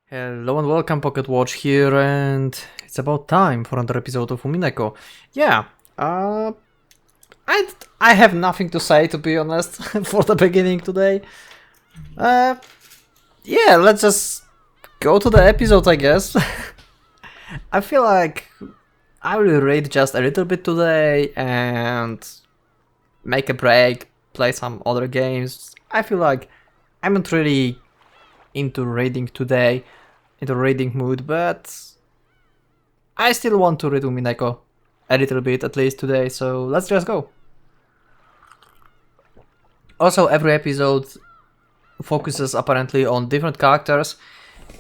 Hello and welcome, Pocket Watch here, and it's about time for another episode of Umineko. Yeah, I have nothing to say, to be honest, for the beginning today. Yeah, let's just go to the episode, I guess. I feel like I will read just a little bit today and make a break, play some other games. I feel like I'm not really into reading today, into reading mood, but I still want to read Umineko a little bit at least today, so let's just go. Also, every episode focuses apparently on different characters,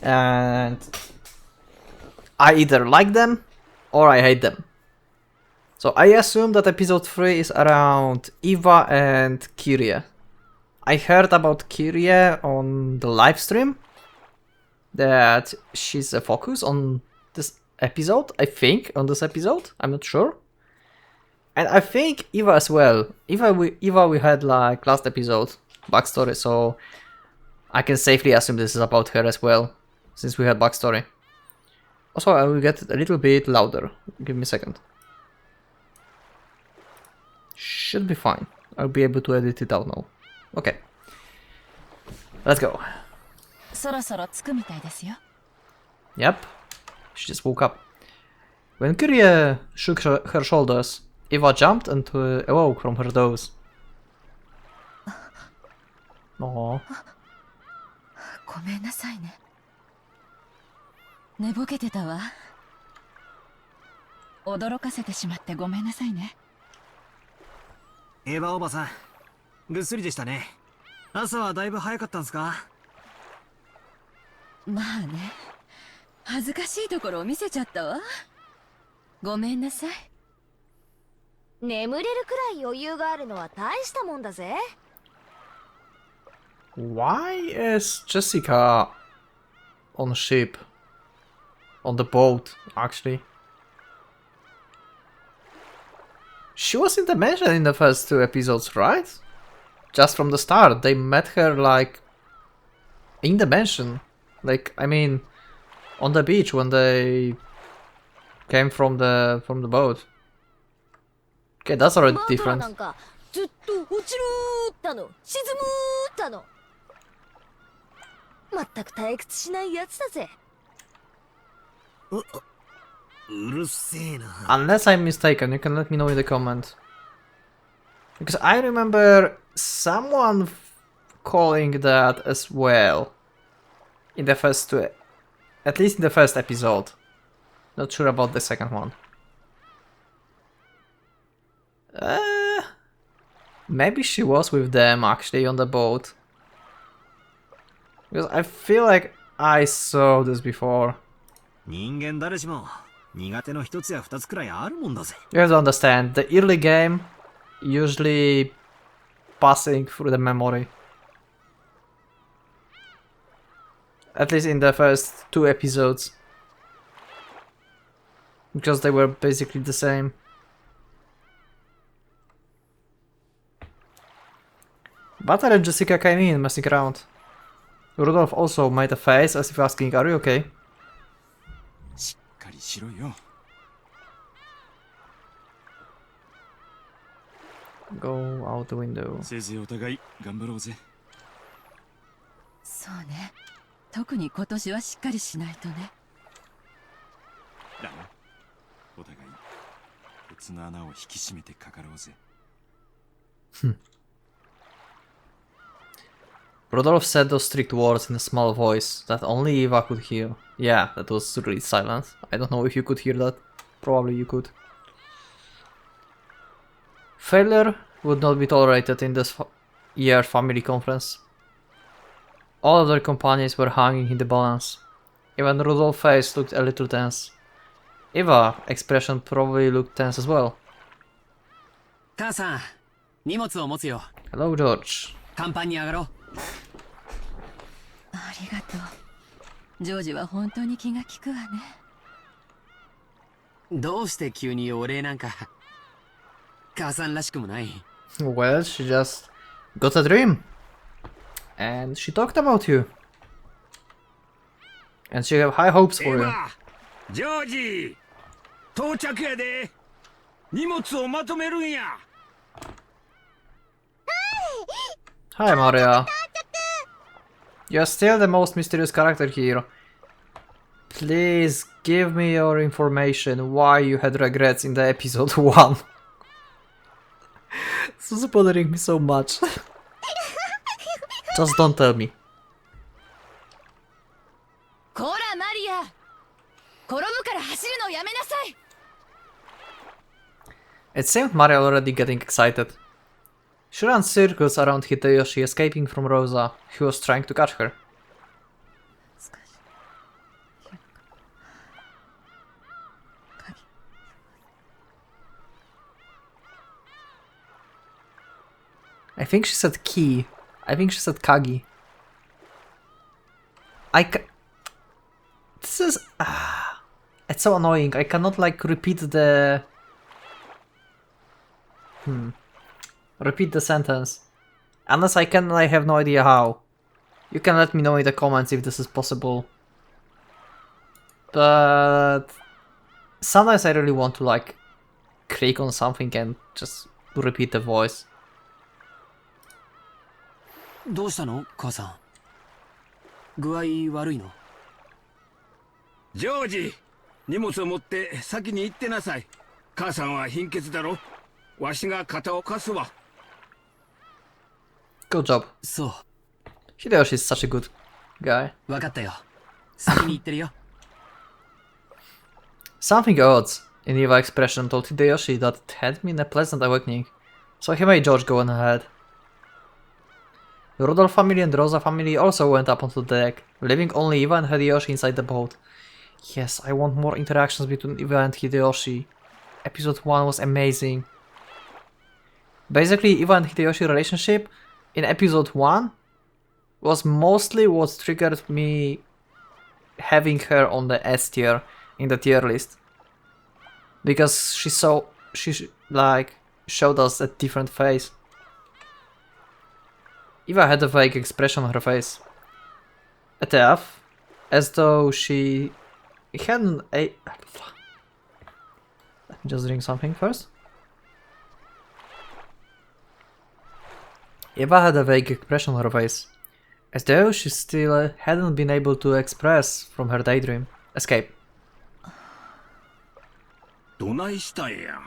and I either like them or I hate them. So I assume that episode 3 is around Eva and Kyrie. I heard about Kyrie on the live stream, that she's a focus on this episode, I think, on this episode, I'm not sure. And I think Eva as well. Eva we had like last episode, backstory, so I can safely assume this is about her as well, since we had backstory. Also, I will get a little bit louder, give me a second. Should be fine, I'll be able to edit it out now. Okay, let's go. Yep, she just woke up. When Kyrie shook her shoulders, Eva jumped and awoke from her doze. Aww. ごめんなさいね。寝ぼけてたわ。驚かせてしまってごめんなさいね。エヴァおばさん、ぐっすりでしたね。朝はだいぶ早かったんすか？まあね、恥ずかしいところを見せちゃったわ。ごめんなさい。眠れるくらい余裕があるのは大したもんだぜ。Why is Jessica on a ship? On the boat, actually. She was in the mansion in the first 2 episodes, right? Just from the start, they met her like in the mansion. Like, I mean, on the beach when they came from the boat. Okay, that's already different. ずっと落ちるーったの、沈むーったの。まったく退屈しないやつだぜ。うるせえな。Unless I'm mistaken, you can let me know in the comment. Because I remember someone calling that as well. In the first 2, at least in the first episode. Not sure about the second one. Maybe she was with them actually on the boat. Because I feel like I saw this before. 人間誰しも苦手の一つや二つくらいあるもんだぜ。You have to understand, the early game usually passing through the memory. At least in the first 2 episodes. Because they were basically the same. Butter and Jessica came in, messing around. Rudolph also made a face as if asking, are you okay? しっかりしろよ。Go out the window. せいぜいお互い頑張ろうぜ。そうね。特に今年はしっかりしないとね。だな。お互い鉄の穴を引き締めてかかろうぜ。Rudolph said those strict words in a small voice that only Eva could hear. Yeah, that was really silent. I don't know if you could hear that. Probably you could. Failure would not be tolerated in this year family conference. All of their companions were hanging in the balance. Even Rudolph's face looked a little tense. Eva's expression probably looked tense as well. 母さん、荷物を持つよ。 Hello, George. 甲板に上がろう。ありがとう。ジョージは本当に気が利くわね。どうして急にお礼なんか。母さんらしくもない。Well, she just got a dream. And she talked about you. And she have high hopes for you. ジョージ到着やで荷物をまとめるんや Hi, Maria. You're still the most mysterious character here. Please give me your information why you had regrets in the episode 1. This is bothering me so much. Just don't tell me. こらマリア転ぶから走るのやめなさい It seemed Maria already getting excited. She ran circles around Hideyoshi, escaping from Rosa, who was trying to catch her. I think she said key. I think she said Kagi. This is... it's so annoying. I cannot like repeat the... Repeat the sentence. Unless I can, I have no idea how. You can let me know in the comments if this is possible. But... sometimes I really want to like click on something and just repeat the voice. どうしたの母さん具合悪いのジョージ荷物を持って先に行ってなさい母さんは貧血だろわしが肩を貸すわ Good job. そう Hideyoshi is such a good guy. 分かったよ先に行ってるよ Something odd in Eva's expression told Hideyoshi that it had been a pleasant awakening, so he made George go on ahead. The Rudolph family and Rosa family also went up onto the deck, leaving only Eva and Hideyoshi inside the boat. Yes, I want more interactions between Eva and Hideyoshi. Episode 1 was amazing. Basically, Eva and Hideyoshi relationship in episode 1 was mostly what triggered me having her on the S tier in the tier list. Because she like showed us a different face. Eva had a vague expression on her face. At F, as though she hadn't a... Let me just drink something first. Eva had a vague expression on her face, as though she still hadn't been able to express from her daydream. Escape. どないしたんや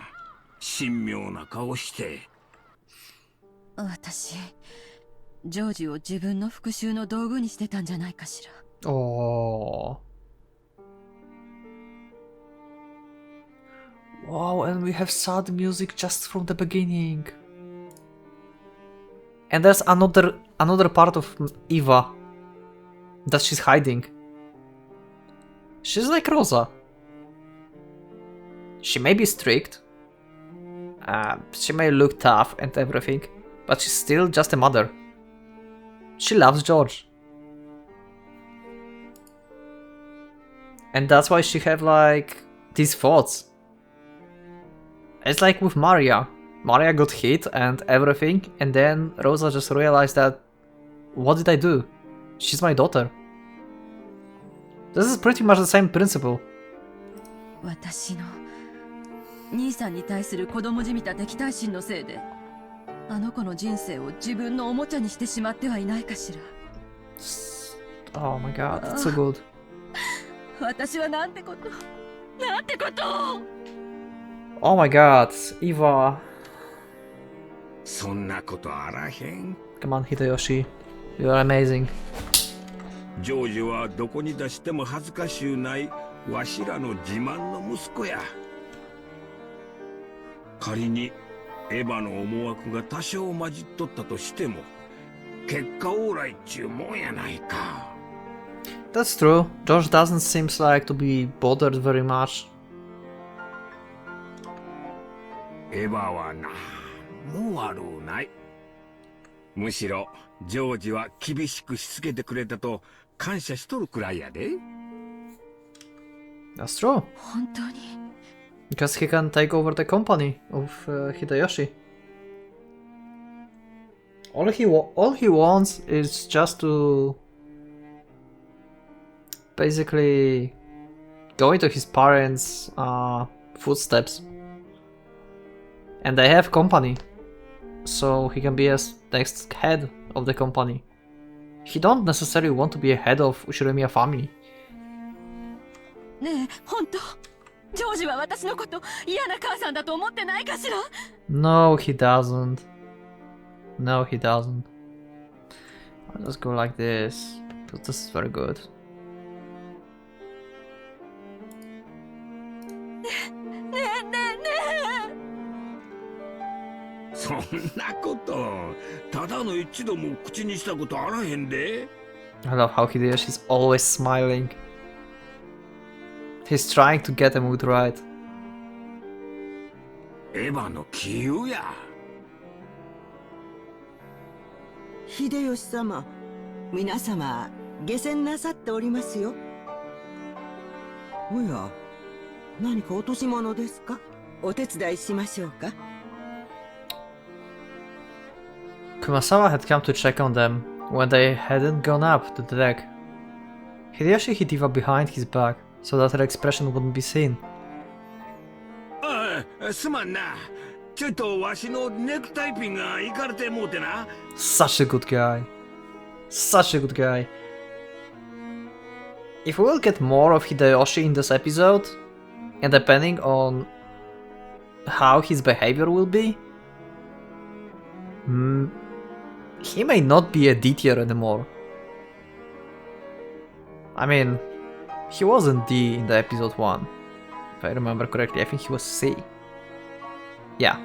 神妙な顔して私ジョージを自分の復讐の道具にしてたんじゃないかしら Oh. Wow, and we have sad music just from the beginning. And there's another part of Eva that she's hiding. She's like Rosa. She may be strict. She may look tough and everything, but she's still just a mother. She loves George. And that's why she have like these thoughts. It's like with Maria. Maria got hit and everything, and then Rosa just realized that, what did I do? She's my daughter. This is pretty much the same principle. 私の兄さんに対する子供じみた敵対心のせいであの子の人生を自分のおもちゃにしてしまってはいないかしら Oh my god, that's so good. 私はなんてことなんてことを Oh my god, Eva. そんなことあらへん Come on, Hideyoshi. You are amazing. ジョージはどこに出しても恥ずかしゅうないわしらの自慢の息子や仮にエヴァの思惑が多少混じっとったとしても結果オーライっちゅうもんやないか That's true. George doesn't seem like to be bothered very much. エヴァはなも悪うないむしろジョージは厳しくしつけてくれたと感謝しとるくらいやで That's true. 本当に Because he can take over the company of Hideyoshi. All he wants is just to basically going to his parents' footsteps. And they have company, so he can be as next head of the company. He don't necessarily want to be a head of Ushiremiya family. ねえ、本当ジョージは私のこと嫌な母さんだと思ってないかしら？ No, he doesn't. No, he doesn't. I'll just go like this, because this is very good. ねえねえねえ。そんなことただの一度も口にしたことあらへんで。 I love how Hideyoshi's always smiling. He's trying to get the mood right. エヴァの杞憂や。秀吉様、皆様下船なさっておりますよ。おや、何か落とし物ですか？お手伝いしましょうか。 Kumasawa had come to check on them when they hadn't gone up to the deck. Hideyoshi hid Eva behind his back so that her expression wouldn't be seen. ああ、すまんな。ちょっとわしのネクタイピンがいかれてもうてな。 Such a good guy. Such a good guy. If we will get more of Hideyoshi in this episode, and depending on how his behavior will be, he may not be a D tier anymore. I mean, he wasn't D in the episode 1. If I remember correctly, I think he was C. Yeah,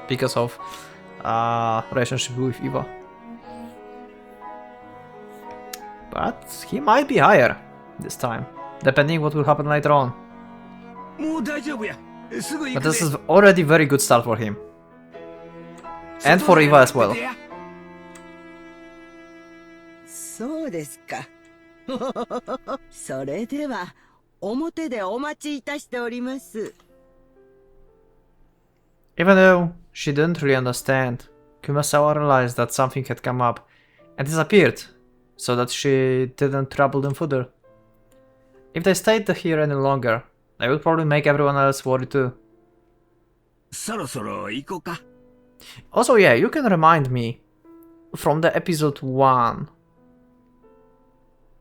because of relationship with Eva. But he might be higher this time, depending what will happen later on. もう大丈夫や。すぐ行 But く this で。 is already very good start for him. And for Eva as well. そうですか。それでは表でお待ちいたしております。 Even though she didn't really understand, Kumasawa realized that something had come up and disappeared, so that she didn't trouble them further. If they stayed here any longer, they would probably make everyone else worry too. そろそろ行こうか。 Also, yeah, you can remind me from the episode 1,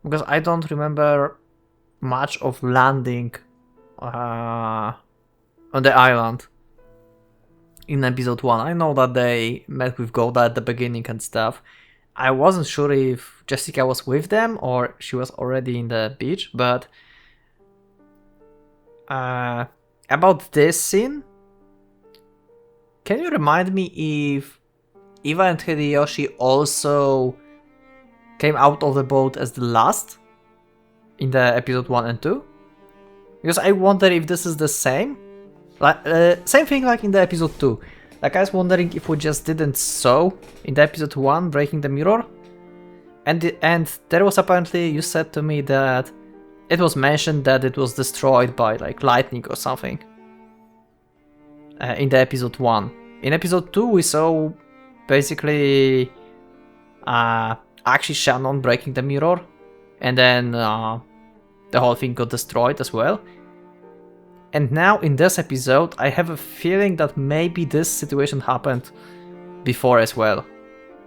because I don't remember much of landing on the island in episode 1. I know that they met with Golda at the beginning and stuff. I wasn't sure if Jessica was with them or she was already in the beach, but about this scene, can you remind me if Eva and Hideyoshi also came out of the boat as the last in the episode 1 and 2? Because I wonder if this is the same. Like same thing like in the episode 2. Like I was wondering if we just didn't saw in the episode 1 breaking the mirror. And there was apparently, you said to me that it was mentioned that it was destroyed by like lightning or something. In the episode 1. In episode 2 we saw basically actually Shannon breaking the mirror, and then the whole thing got destroyed as well. And now in this episode I have a feeling that maybe this situation happened before as well.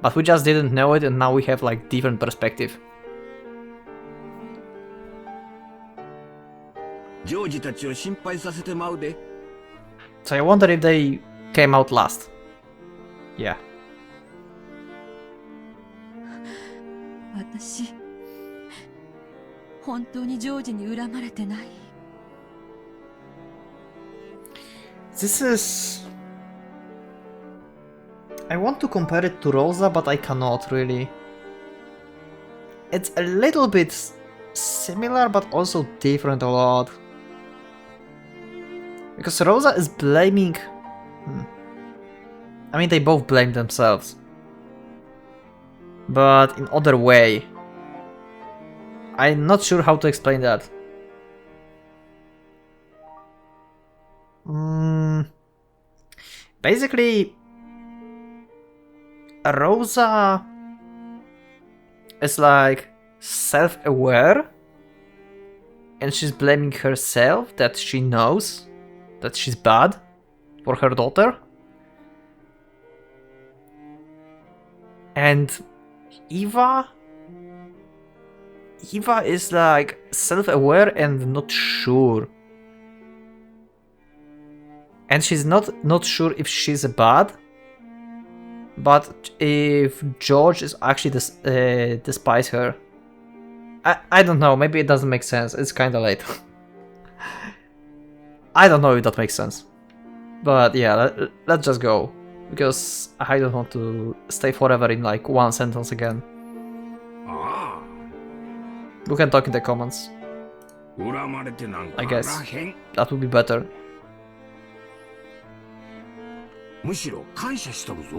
But we just didn't know it, and now we have like different perspective. ジョージたちを心配させてまうで。 So I wonder if they came out last. Yeah. 私本当にジョージに恨まれてない？ This is... I want to compare it to Rosa, but I cannot really. It's a little bit similar, but also different a lot. Because Rosa is blaming... I mean, they both blame themselves. But in other way. I'm not sure how to explain that. Basically, Rosa is like self-aware and she's blaming herself that she knows that she's bad for her daughter. And Eva is like self-aware and not sure. And she's not sure if she's bad, but if George is actually despise her. I don't know, maybe it doesn't make sense, it's kinda late. I don't know if that makes sense. But yeah, let's just go. Because I don't want to stay forever in like one sentence again.あ We can talk in the comments. あ、恨まれてなんか I あ guess らへん。 that would be better. むしろ感謝しとるぞ。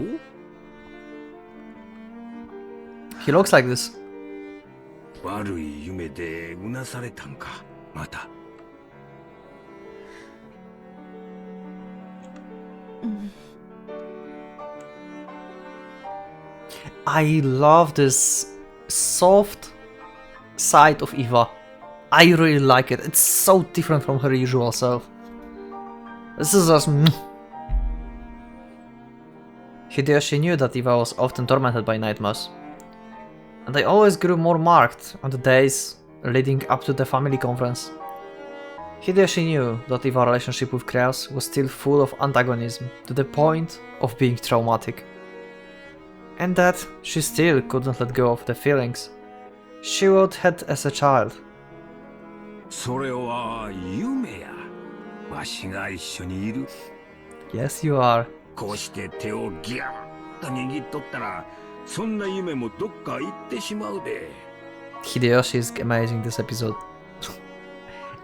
He looks like this. 悪い夢でうなされたんか、また。I love this soft side of Eva. I really like it. It's so different from her usual self. This is just... Hideyoshi knew that Eva was often tormented by nightmares, and they always grew more marked on the days leading up to the family conference. Hideyoshi knew that Eva's relationship with Kraus was still full of antagonism to the point of being traumatic, and that she still couldn't let go of the feelings she would had as a child. それは夢や。わしが一緒にいる。 Yes, you are. こうして手をギャーッと握っとったら、そんな夢もどっか行ってしまうで。 Hideyoshi is amazing this episode.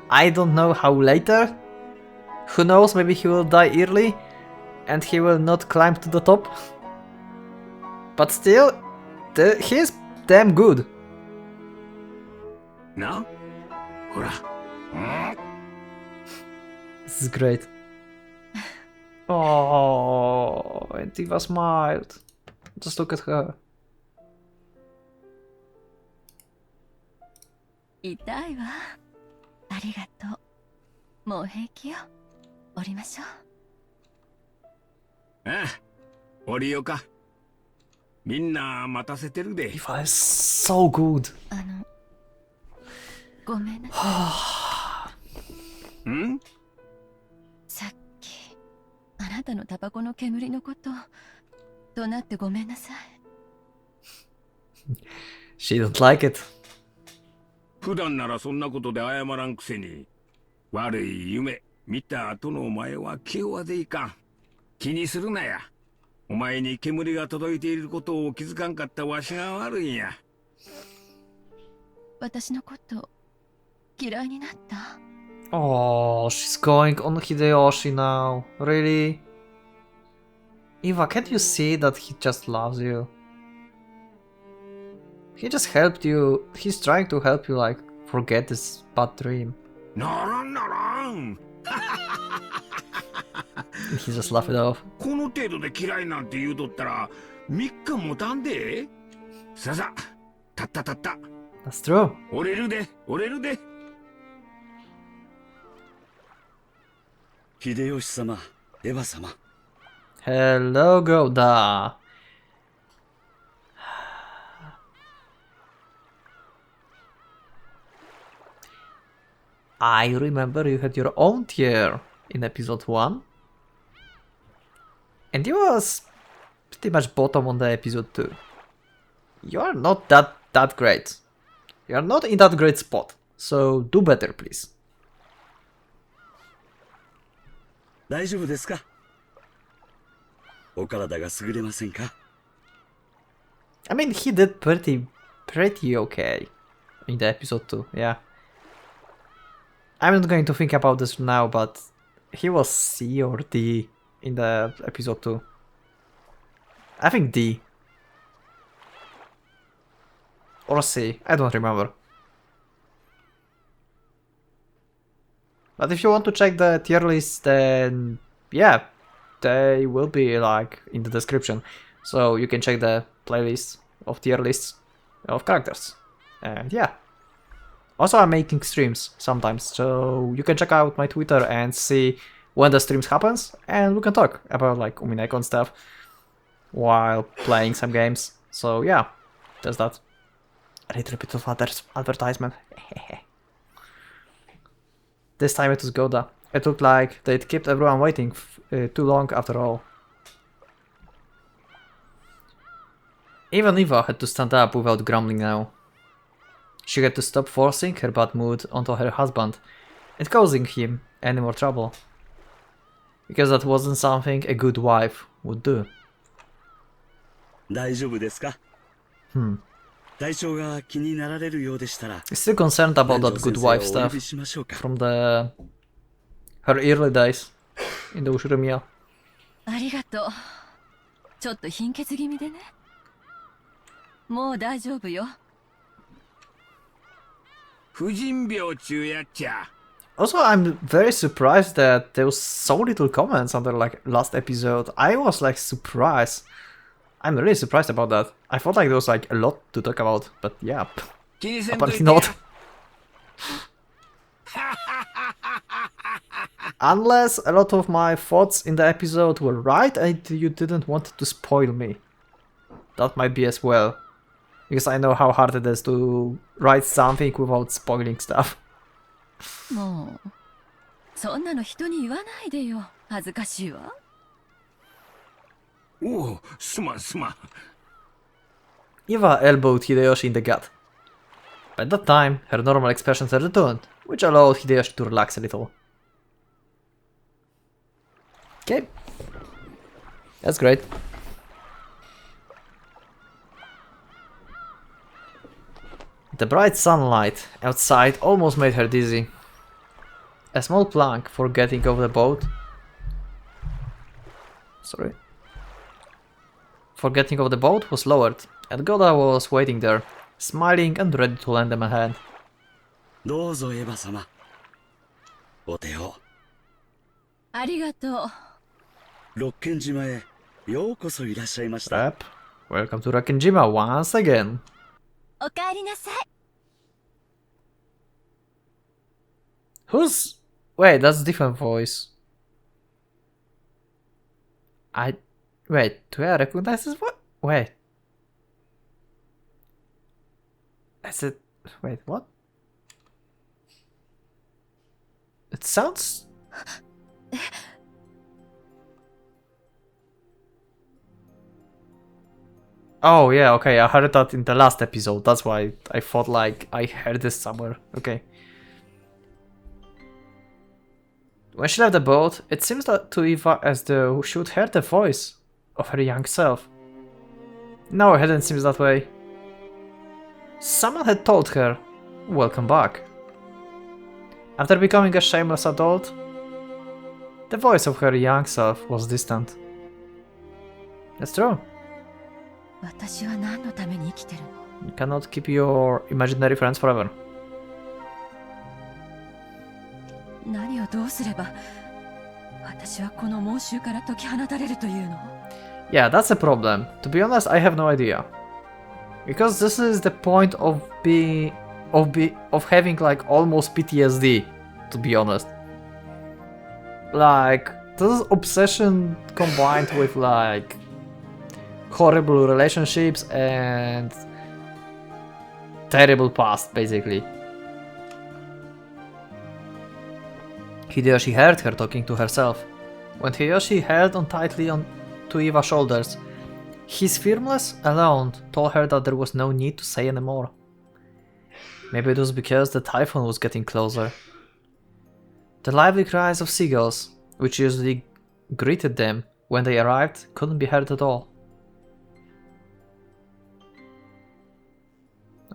I don't know how later. Who knows, maybe he will die early and he will not climb to the top. But still, he is damn good. な、ほら。This is great. Oh, and Eva smiled. Just look at her. 痛いわ。ありがとう。もう平気よ。降りましょう。ああ、降りようか。みんな待たせてるで。 Eva is so good. ごめんなさい。ん？さっきあなたのタバコの煙のこと怒鳴ってごめんなさい。She don't like it. 普段ならそんなことで謝らんくせに、悪い夢見た後のお前は気弱でいかん。気にするなや。お前に煙が届いていることを気づかんかったわしが悪いんや。私のこと嫌いになった？ Oh, she's going on Hideyoshi now. Really? Eva, can't you see that he just loves you? He just helped you. He's trying to help you, like, forget this bad dream. ならんならん。 He just laughed it off. この程度で嫌いなんて言うとったら3日もたんで。ささ、たったたった。 That's true. 折れるで、折れるで。秀吉様、エヴァ様。 Hello, Goda. I remember you had your own tier in episode 1. And you was pretty much bottom on the episode 2. You are not that great. You are not in that great spot. So do better, please. 大丈夫ですか？お体が優れませんか？ I mean, he did pretty okay in the episode 2, yeah. I'm not going to think about this now, but he was C or D in the episode 2. I think D. Or C, I don't remember. But if you want to check the tier list, then yeah, they will be like in the description. So you can check the playlist of tier lists of characters. And yeah. Also, I'm making streams sometimes, so you can check out my Twitter and see when the streams happens, and we can talk about like Umineko and stuff while playing some games. So yeah, there's that. A little bit of advertisement. This time it was Goda. It looked like they'd kept everyone waiting too long after all. Even Eva had to stand up without grumbling now. She had to stop forcing her bad mood onto her husband and causing him any more trouble. Because that wasn't something a good wife would do. 大丈夫ですか 体調が気になられるようでしたら Still concerned about that good wife お呼 stuff びしましょうか from her early days in the Ushiromiya. ありがとう。ちょっと貧血気味でね。もう大丈夫よ。婦人病中やっちゃ。 Also, I'm very surprised that there was so little comments on the like last episode. I was like surprised. I'm really surprised about that. I thought like there was like a lot to talk about, but yeah, apparently not. Unless a lot of my thoughts in the episode were right and you didn't want to spoil me. That might be as well. Because I know how hard it is to write something without spoiling stuff. もうそんなの人に言わないでよ。恥ずかしいわ。おお、すまんすまん。 Eva elbowed Hideyoshi in the gut. By that time, her normal expressions had returned, which allowed Hideyoshi to relax a little. Okay. That's great. The bright sunlight outside almost made her dizzy. A small plank for getting off the boat. Sorry. For getting off the boat was lowered, and Goda was waiting there, smiling and ready to lend them a hand. どうぞエヴァ様お手をありがとう。六軒島へようこそいらっしゃいました Rap, welcome to Rakenjima once again. おかえりなさい。 Who's... Wait, that's a different voice. Wait, do I recognize this voice? Wait. Is it... Wait, what? It sounds... Oh yeah, okay, I heard that in the last episode, that's why I thought like I heard this somewhere. Okay. When she left the boat, it seems that to Eva as though she'd heard the voice of her young self. No, it hadn't seemed that way. Someone had told her, welcome back. After becoming a shameless adult, the voice of her young self was distant. That's true. 私は何のために生きてるの？ You cannot keep your imaginary friends forever. 何をどうすれば私はこの妄執から解き放たれるというの？ Yeah, that's a problem. To be honest, I have no idea. Because this is the point of having like almost PTSD, to be honest. Like, this is obsession combined with like horrible relationships and terrible past, basically. Hideyoshi heard her talking to herself. When Hideyoshi held on tightly to Eva's shoulders, his firmness alone told her that there was no need to say anymore. Maybe it was because the typhoon was getting closer. The lively cries of seagulls, which usually greeted them when they arrived, couldn't be heard at all.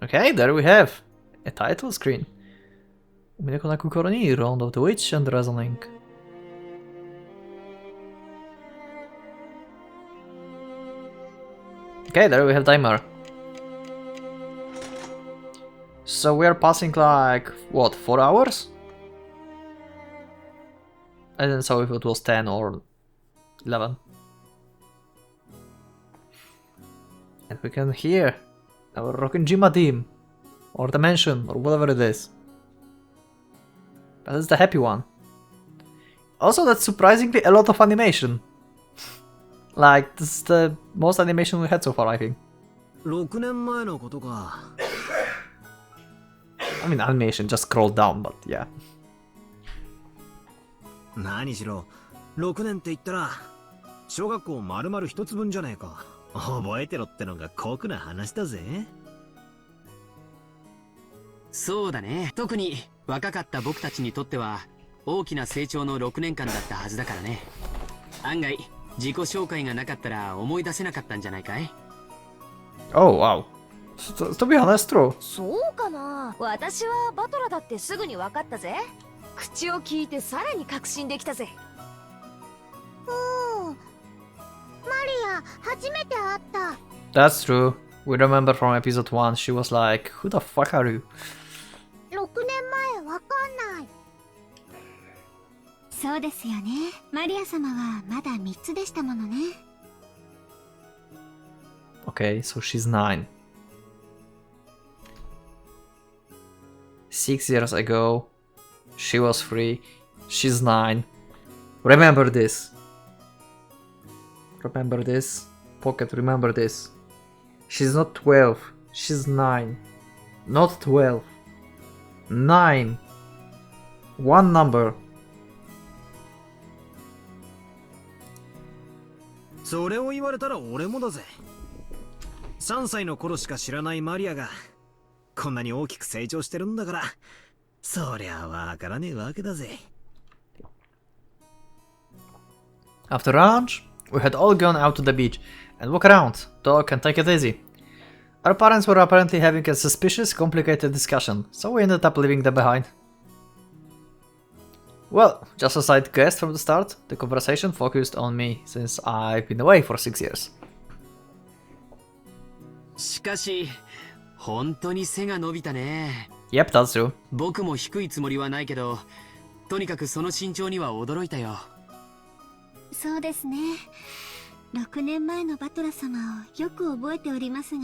Okay, there we have a title screen. Umineko na Kukoroni, Round of the Witch and Wrestling. Okay, there we have timer. So we are passing like, what, 4 hours? I didn't know if it was 10 or 11. And we can hear our Rakenjima team, or the mansion, or whatever it is. That's the happy one. Also, that's surprisingly a lot of animation. Like, this is the most animation we had so far, I think. 6年前のことか。I mean, animation just scrolled down, but yeah. 何しろ6年って言ったら小学校丸々一つ分じゃねえか。覚えてろってのが酷な話だぜ。そうだね。特に若かった僕たちにとっては大きな成長の6年間だったはずだからね。案外自己紹介がなかったら思い出せなかったんじゃないかい？ Oh, wow. To be honest, true. そうかな。私はバトラだってすぐに分かったぜ。口を聞いてさらに確信できたぜ。マリア、初めて会った。That's true. We remember from episode 1, she was like, who the fuck are you? 6年前わかんない。そうですよね。マリア様はまだ3つでしたものね。Okay, so she's 9. 6 years ago, she was 3, she's 9. Remember this. Remember this. Pocket, remember this. She's not 12, she's 9. Not 12. 9. One number. それを言われたら俺もだぜ。3歳の頃しか知らないマリアがこんなに大きく成長してるんだから、そりゃわからねえわけだぜ。After lunch, we had all gone out to the beach and walk around, talk and take it easy. Our parents were apparently having a suspicious, complicated discussion, so we ended up leaving them behind. Well, just as I'd guessed from the start, the conversation focused on me, since I've been away for 6 years. しかし本当に背が伸びたね。 Yep, that's true. 僕も低いつもりはないけど、とにかくその身長には驚いたよ。そうですね。6年前のバトラ様をよく覚えておりますが、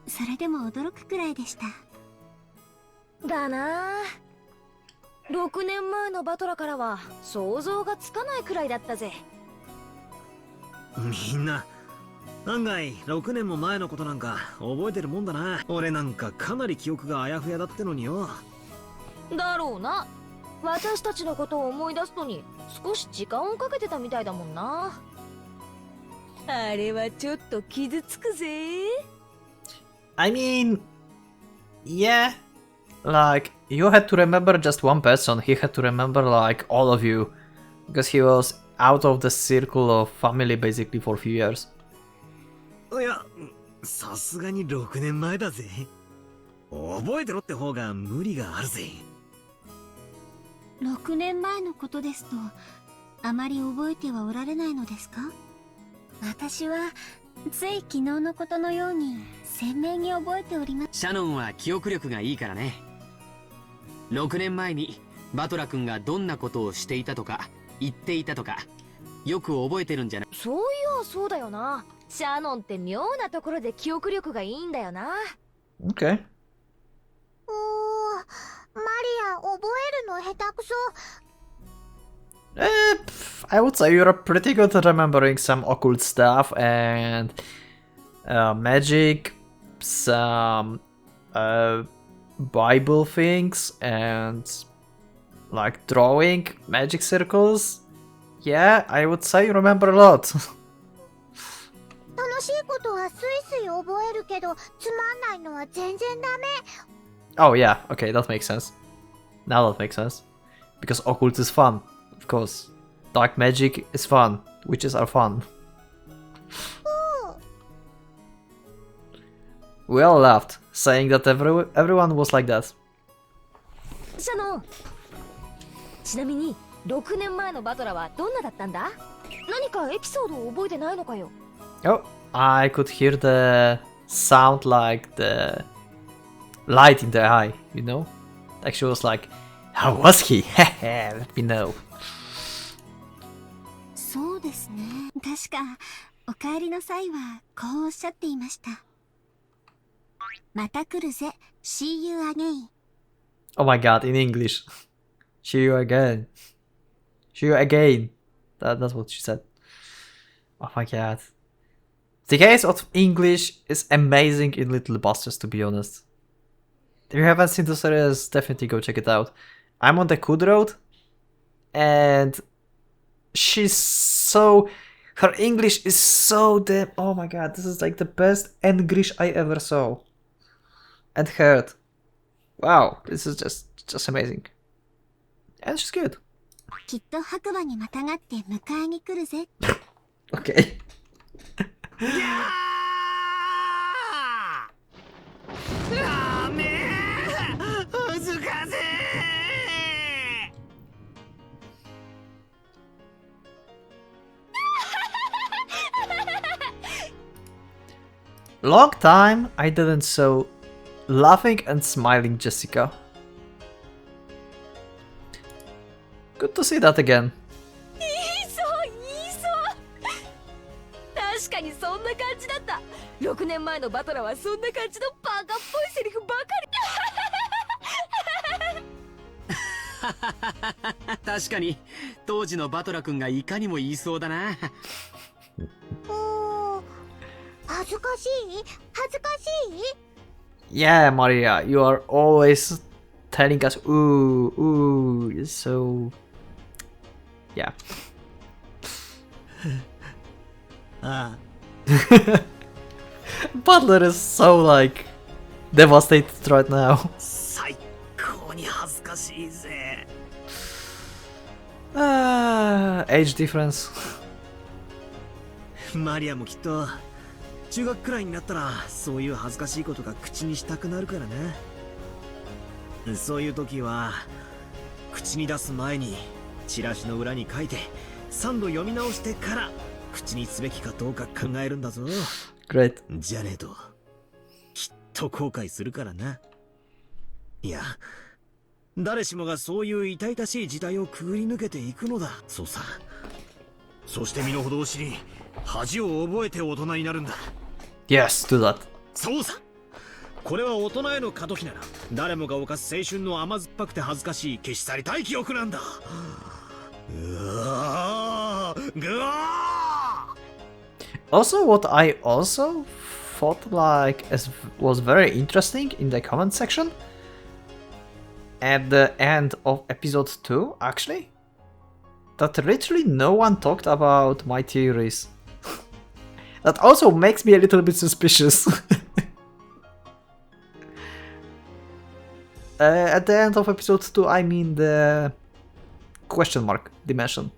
それでも驚くくらいでした。だなぁ。6年前のバトラからは想像がつかないくらいだったぜ。みんな案外6年も前のことなんか覚えてるもんだな。俺なんかかなり記憶があやふやだってのによ。だろうな。私たちのことを思い出すのに少し時間をかけてたみたいだもんな。あれはちょっと傷つくぜ。I mean, yeah, like, you had to remember just one person, he had to remember like all of you, because he was out of the circle of family basically for a few years. いや、さすがに6年前だぜ。覚えてろって方が無理があるぜ。6年前のことですと、あまり覚えてはおられないのですか？私はつい昨日のことのように鮮明に覚えております。シャノンは記憶力がいいからね。6年前にバトラ君がどんなことをしていたとか言っていたとかよく覚えてるんじゃない？そういやそうだよな。シャノンって妙なところで記憶力がいいんだよな。Okay. マリア覚えるの下手くそ。I would say you're pretty good at remembering some occult stuff and magic, some Bible things, and like drawing magic circles. Yeah, I would say you remember a lot. 楽しいことはスイスイ覚えるけど、つまんないのは全然ダメ。Oh yeah, okay, that makes sense. Now that makes sense. Because occult is fun, of course. Dark magic is fun. Witches are fun. We all laughed, saying that everyone was like that. シャノン、ちなみに6年前のバトラはどんなだったんだ？何かエピソードを覚えてないのかよ。Oh, I could hear the sound like the light in the eye, you know? Like she was like, how was he? Let me know. そうですね。確かお帰りの際はこうおっしゃっていました。また来るぜ。See you again. Oh my god, in English. See you again. See you again. That's what she said. Oh my god. The case of English is amazing in Little Busters, to be honest. If you haven't seen the series, definitely go check it out. I'm on the Good Road, and she's so... Her English is so damn... Oh my god, this is like the best English I ever saw and heard. Wow, this is just amazing. And she's good. きっと白馬にまたがって迎えに来るぜ。Okay. Long time I didn't saw laughing and smiling Jessica. Good to see that again. 確かにそんな感じだった。6年前のバトラはそんな感じのバカっぽいセリフばかり。確かに当時のバトラ君がいかにも言いそうだな。恥ずかしい恥ずかしい Yeah, Maria, you are always telling us, ooh, so... Yeah. Butler is so, like, devastated right now. 最高に恥ずかしいぜ。Age difference. マリアもきっと中学くらいになったらそういう恥ずかしいことが口にしたくなるからね。そういう時は口に出す前にチラシの裏に書いて3度読み直してから口にすべきかどうか考えるんだぞ。Great. じゃねえときっと後悔するからな。いや、誰しもがそういう痛々しい時代をくぐり抜けていくのだ。そうさ。そして身の程を知り、恥を覚えて大人になるんだ。Yes, do that. そうさ。これは大人への過渡期なら誰もが犯す青春の甘酸っぱくて恥ずかしい消し去りたい記憶なんだ。Also, what I also thought like was very interesting in the comment section at the end of episode 2, actually, that literally no one talked about my theories. That also makes me a little bit suspicious. At the end of episode 2, I mean the question mark dimension.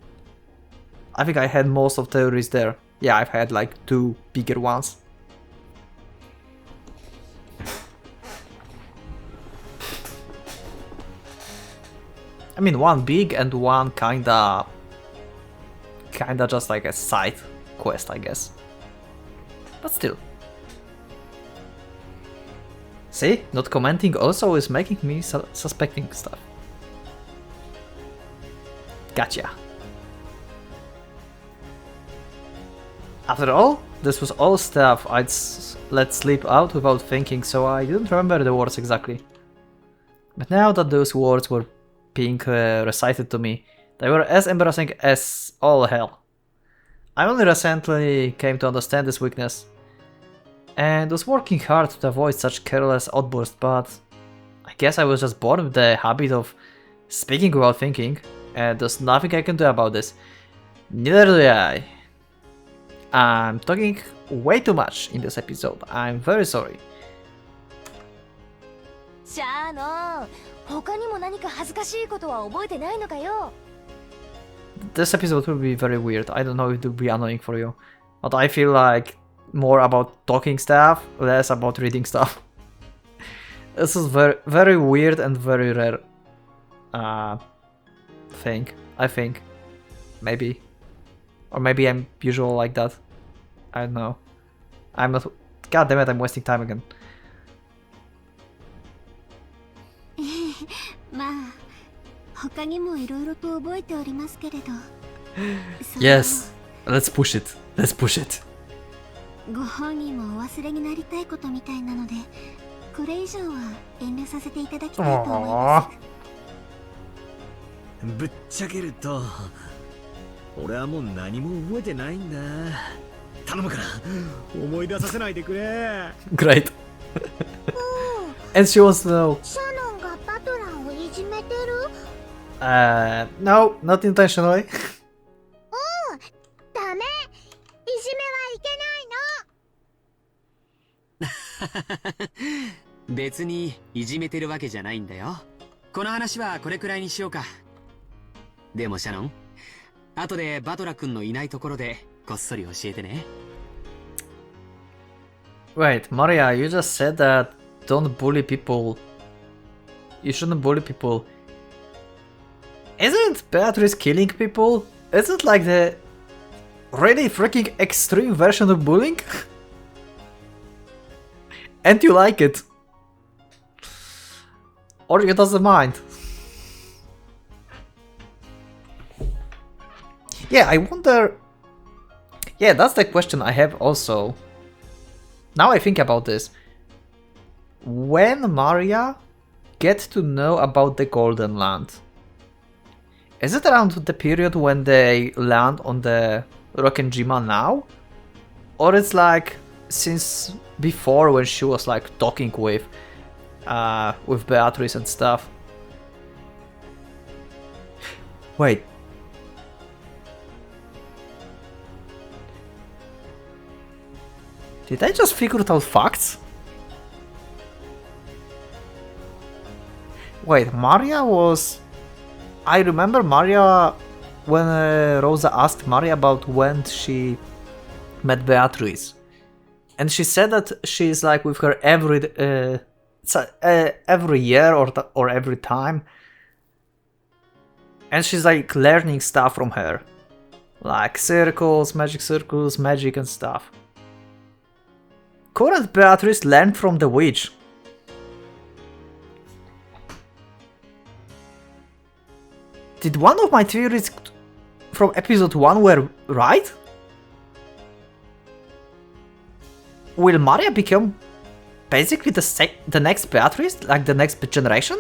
I think I had most of theories there. Yeah, I've had like 2 bigger ones. I mean, one big and one kinda just like a side quest, I guess. But still. See, not commenting also is making me suspecting stuff. Gotcha. After all, this was all stuff I'd let slip out without thinking, so I didn't remember the words exactly. But now that those words were being recited to me, they were as embarrassing as all hell. I only recently came to understand this weakness, and was working hard to avoid such careless outbursts, but I guess I was just born with the habit of speaking without thinking, and there's nothing I can do about this. Neither do I. I'm talking way too much in this episode. I'm very sorry. シャーノ、他にも何か恥ずかしいことは覚えてないのかよ。This episode will be very weird. I don't know if it will be annoying for you, but I feel like more about talking stuff, less about reading stuff. This is very weird and very rare thing, I think. Maybe. Or maybe I'm usual like that. I don't know. I'm not... God damn it, I'm wasting time again. まあ他にもいろいろと覚えておりますけれど。Yes, let's push it. Let's push it. ご本人もお忘れになりたいことみたいなので、これ以上は遠慮させていただきたいと思います。ぶっちゃけると俺はもう何も覚えてないんだ。頼むから思い出させないでくれ。 Great. And she wants to know. シャノンがバトラーをいじめてる？ No, not intentionally. ダメ、いじめはいけないの。別にいじめてるわけじゃないんだよ。この話はこれくらいにしようか。でもシャノン、後でバトラ君のいないところでこっそり教えてね。Wait, Maria, you just said that don't bully people. You shouldn't bully people. Isn't Beatrice killing people? Isn't like the really freaking extreme version of bullying? And you like it? Or you doesn't mind? Yeah, I wonder... Yeah, that's the question I have also. Now I think about this. When Maria gets to know about the Golden Land, is it around the period when they land on the Rokkenjima now? Or it's like since before when she was like talking with Beatrice and stuff? Wait. Did I just figure out facts? Wait, Maria was... I remember Maria when Rosa asked Maria about when she met Beatrice. And she said that she's like with her every year or every time. And she's like learning stuff from her. Like circles, magic and stuff. Couldn't Beatrice learn from the witch? Did one of my theories from episode 1 were right? Will Maria become basically the next Beatrice, like the next generation?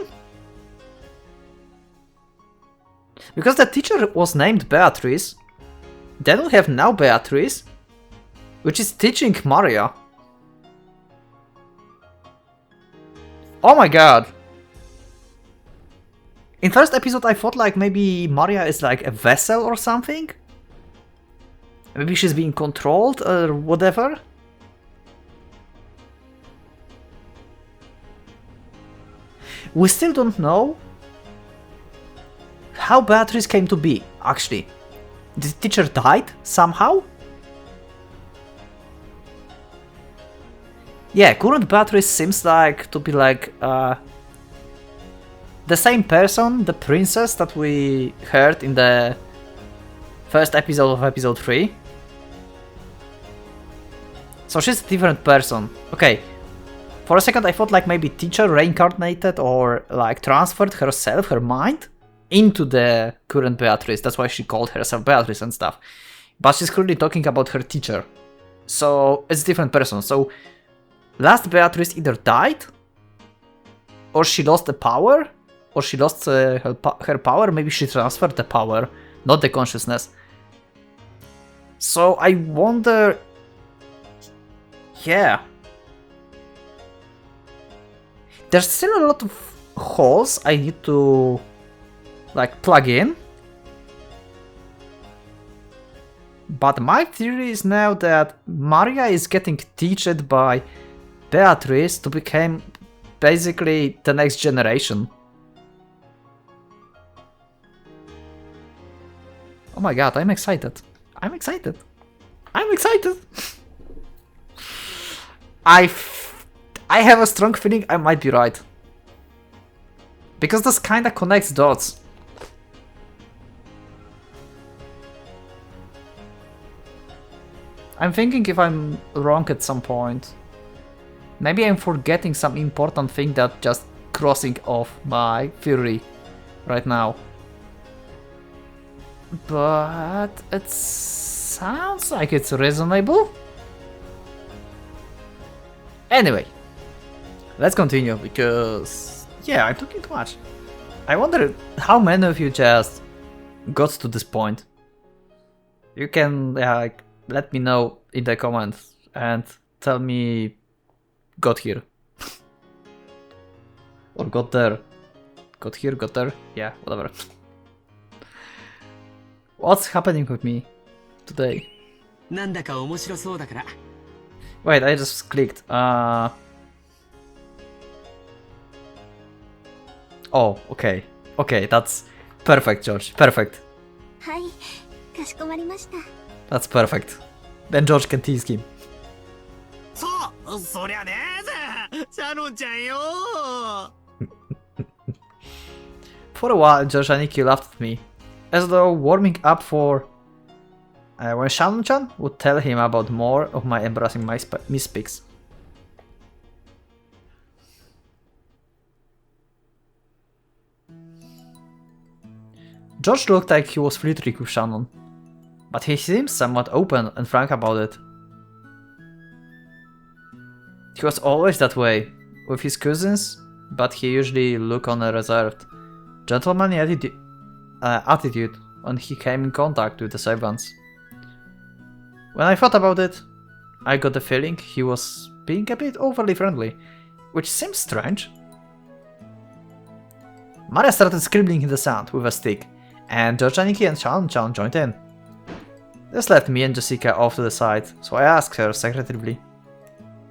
Because the teacher was named Beatrice, then we have now Beatrice, which is teaching Maria. Oh my god! In first episode I thought like maybe Maria is like a vessel or something? Maybe she's being controlled or whatever? We still don't know how Beatrice came to be, actually. The teacher died somehow? Yeah, current Beatrice seems like to be like the same person, the princess that we heard in the first episode of episode 3. So she's a different person. Okay, for a second I thought like maybe teacher reincarnated or like transferred herself, her mind, into the current Beatrice. That's why she called herself Beatrice and stuff. But she's currently talking about her teacher. So it's a different person. So last Beatrice either died, or she lost the power, or she lost her power. Maybe she transferred the power, not the consciousness. So I wonder... Yeah. There's still a lot of holes I need to like plug in. But my theory is now that Maria is getting taught by Beatrice to become basically the next generation. Oh my god, I'm excited. I'm excited. I'm excited. I have a strong feeling I might be right. Because this kinda connects dots. I'm thinking if I'm wrong at some point. Maybe I'm forgetting some important thing that just crossing off my theory right now. But it sounds like it's reasonable. Anyway, let's continue because yeah, I'm talking too much. I wonder how many of you just got to this point. You can like, let me know in the comments and tell me got here. Or got there. Got here, got there. Yeah, whatever. What's happening with me today? なんだか面白そうだから。 Wait, I just clicked. Oh, okay. Okay, that's perfect, George. Perfect. はい、かしこまりました。 That's perfect. Then George can tease him. そりゃねえぜ、シャノンちゃんよ。For a while, George and Nikki laughed at me, as though warming up for when Shannon-chan would tell him about more of my embarrassing misspeaks. George looked like he was flirting with Shannon, but he seemed somewhat open and frank about it. He was always that way with his cousins, but he usually looked on a reserved, gentlemanly attitude when he came in contact with the servants. When I thought about it, I got the feeling he was being a bit overly friendly, which seems strange. Maria started scribbling in the sand with a stick, and Georgianiki and Shannon-chan joined in. This left me and Jessica off to the side, so I asked her secretively.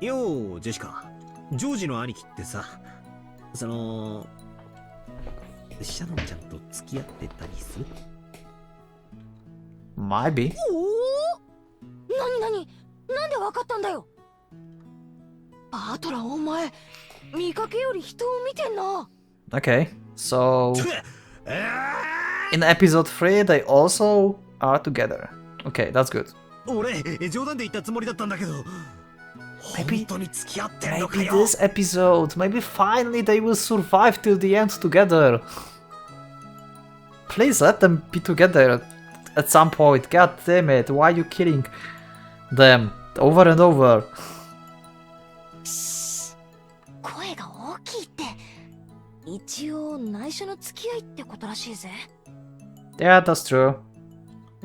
よー、ジェシカ。ジョージの兄貴ってさ、シャノンちゃんと付き合ってたりする？ Maybe. なんでわかったんだよ。バトラーお前、見かけより人を見てんな。Okay, so in episode 3 they also are together. Okay, that's good. 俺、冗談で言ったつもりだったんだけど。Maybe 本当に付き合ってんのか maybe よ。 this episode, maybe finally they will survive till the end together. Please let them be together at some point. God damn it, why are you killing them over and over? 声が大きいって。一応内緒の付き合いってことらしいぜ。Yeah, that's true.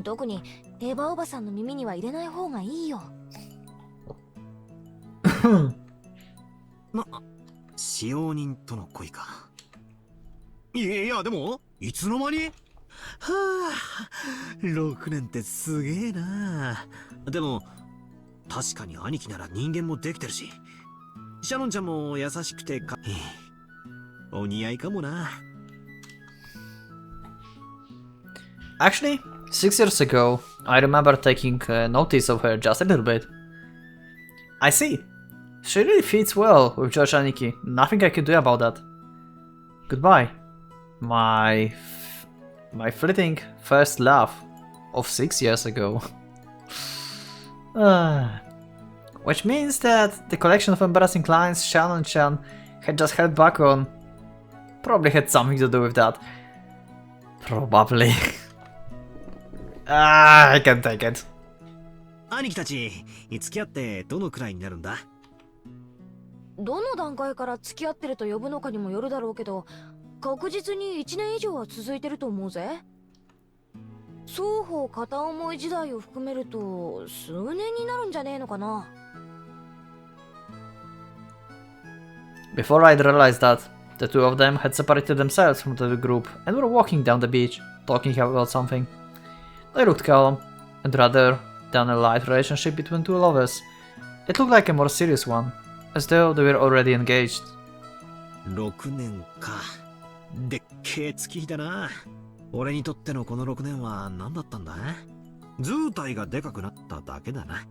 特にエヴァおばさんの耳には入れない方がいいよ。使用人との恋か。いやでもいつの間に？はあ、6年ってすげえな。でも確かに兄貴なら人間もできてるし、シャノンちゃんも優しくてお似合いかもな。Actually, 6 years ago, I remember taking notice of her just a little bit. I see. She really fits well with George and Nikki. Nothing I can do about that. Goodbye. My fleeting first love of 6 years ago. Which means that the collection of embarrassing lines Shannon-chan had just held back on probably had something to do with that. Probably. I can't take it. 兄貴たち、付き合ってどのくらいになるんだ？どの段階から付き合ってると呼ぶのかにもよるだろうけど、確実に1年以上は続いてると思うぜ。双方片思い時代を含めると数年になるんじゃねえのかな。Before I'd realized that, the two of them had separated themselves from the group and were walking down the beach, talking about something. They looked calm, and rather than a light relationship between two lovers, it looked like a more serious one, as though they were already engaged. 6年か。でっけえ月日だな。俺にとってのこの6年は何だったんだ？図体がでかくなっただけだな。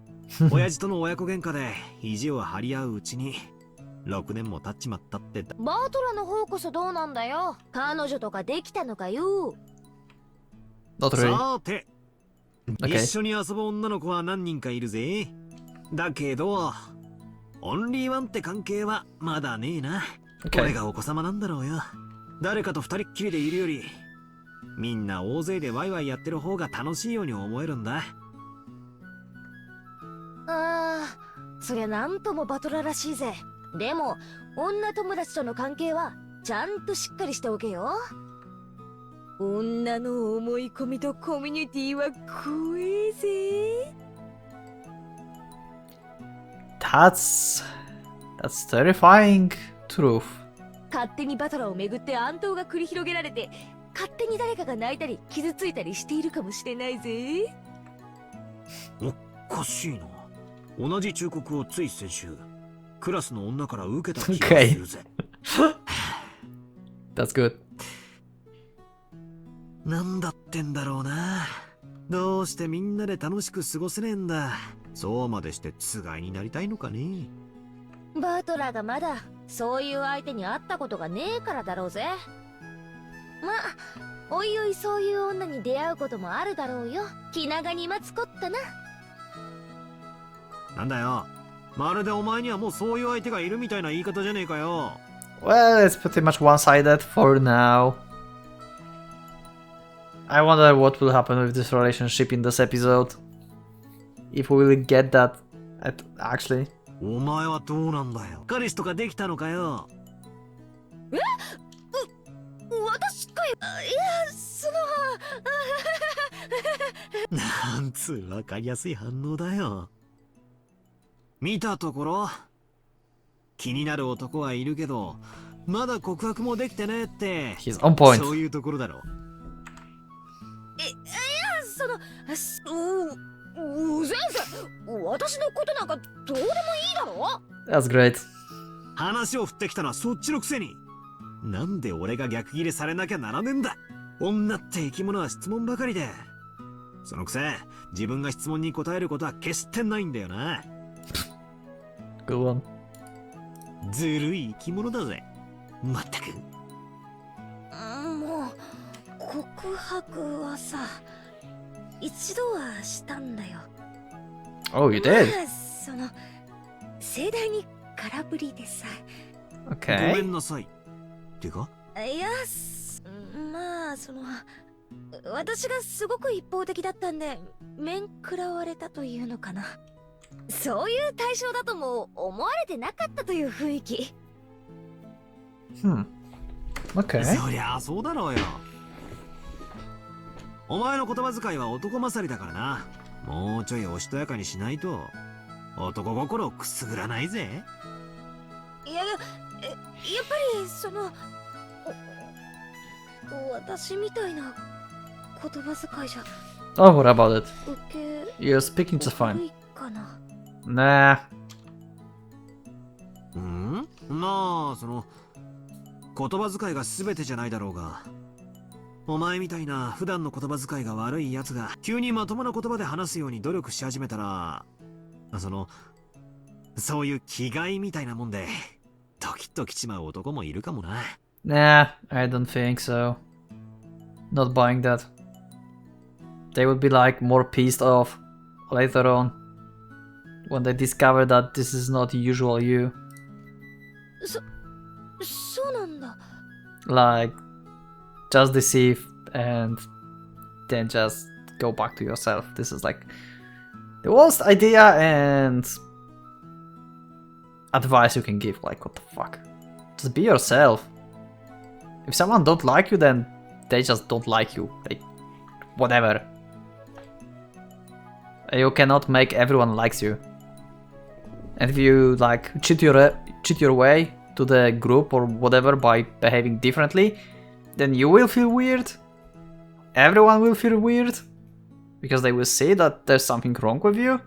親父との親子喧嘩で意地を張り合ううちに6年も経っちまったってだ。バートラの方こそどうなんだよ。彼女とかできたのかよ。Not really. さて、Okay. 一緒に遊ぶ女の子は何人かいるぜ。だけどオンリーワンって関係はまだねえな。Okay. 俺がお子様なんだろうよ。誰かと二人っきりでいるよりみんな大勢でワイワイやってる方が楽しいように思えるんだ。そりゃなんともバトラらしいぜ。でも女友達との関係はちゃんとしっかりしておけよ。女の思い込みとコミュニティは怖えぜ。That's terrifying truth. 勝手にバトラをめぐって暗闘が繰り広げられて、勝手に誰かが泣いたり傷ついたりしているかもしれないぜ。おかしいな。同じ忠告をつい先週クラスの女から受けた気がするぜ。That's good. なんだってんだろうな。どうしてみんなで楽しく過ごせねえんだ。そうまでしてつがいになりたいのかね。バトラーがまだそういう相手に会ったことがねえからだろうぜ。まあおいおいそういう女に出会うこともあるだろうよ。気長に待つこったな。なんだよ。まるでお前にはもうそういう相手がいるみたいな言い方じゃねえかよ。Well, it's pretty much one-sided for now. I wonder what will happen with this relationship in this episode. If we will get that, actually. お前はどうなんだよ。彼氏とかできたのかよ。え？私かよ。いや、そのなんつうわかりやすい反応だよ。見たところ気になる男はいるけどまだ告白もできてねえって。 He's on point. そういうところだろ。いや、うぜえぜ。私のことなんかどうでもいいだろ。 That's great. 話を振ってきたのはそっちのくせになんで俺が逆ギレされなきゃならねえんだ。女って生き物は質問ばかりで、そのくせ自分が質問に答えることは決してないんだよな。Good one. ずるい生き物だぜ。まったく。もう告白はさ一度はしたんだよ。 Oh, you did? まあその盛大に空振りでさ。ごめ Okay. んなさい。てかいや、まあその私がすごく一方的だったんで面食らわれたというのかな。そういう対象だとも思われてなかったという雰囲気。Okay. そりゃあそうだろうよ。お前の言葉遣いは男勝りだからな。もうちょいおしとやかにしないと男心をくすぐらないぜ。いや、やっぱりその私みたいな言葉遣いじゃ Oh, what about it? 受け You're speaking just 悪 fine. いかな。Nah. まあその言葉遣いが全てじゃないだろうが、お前みたいな普段の言葉遣いが悪いやつが急にまともな言葉で話すように努力し始めたら、そういう気概みたいなもんでドキッときちまう男もいるかもな。Nah, I don't think so. Not buying that. They would be like more pissed off later on when they discover that this is not usual you. そうなんだ。 Like, just deceive and then just go back to yourself. This is like the worst idea and advice you can give. Like, what the fuck? Just be yourself. If someone don't like you, then they just don't like you. Like, whatever. You cannot make everyone likes you. And if you like cheat your way to the group or whatever by behaving differently, then you will feel weird. Everyone will feel weird because they will see that there's something wrong with you.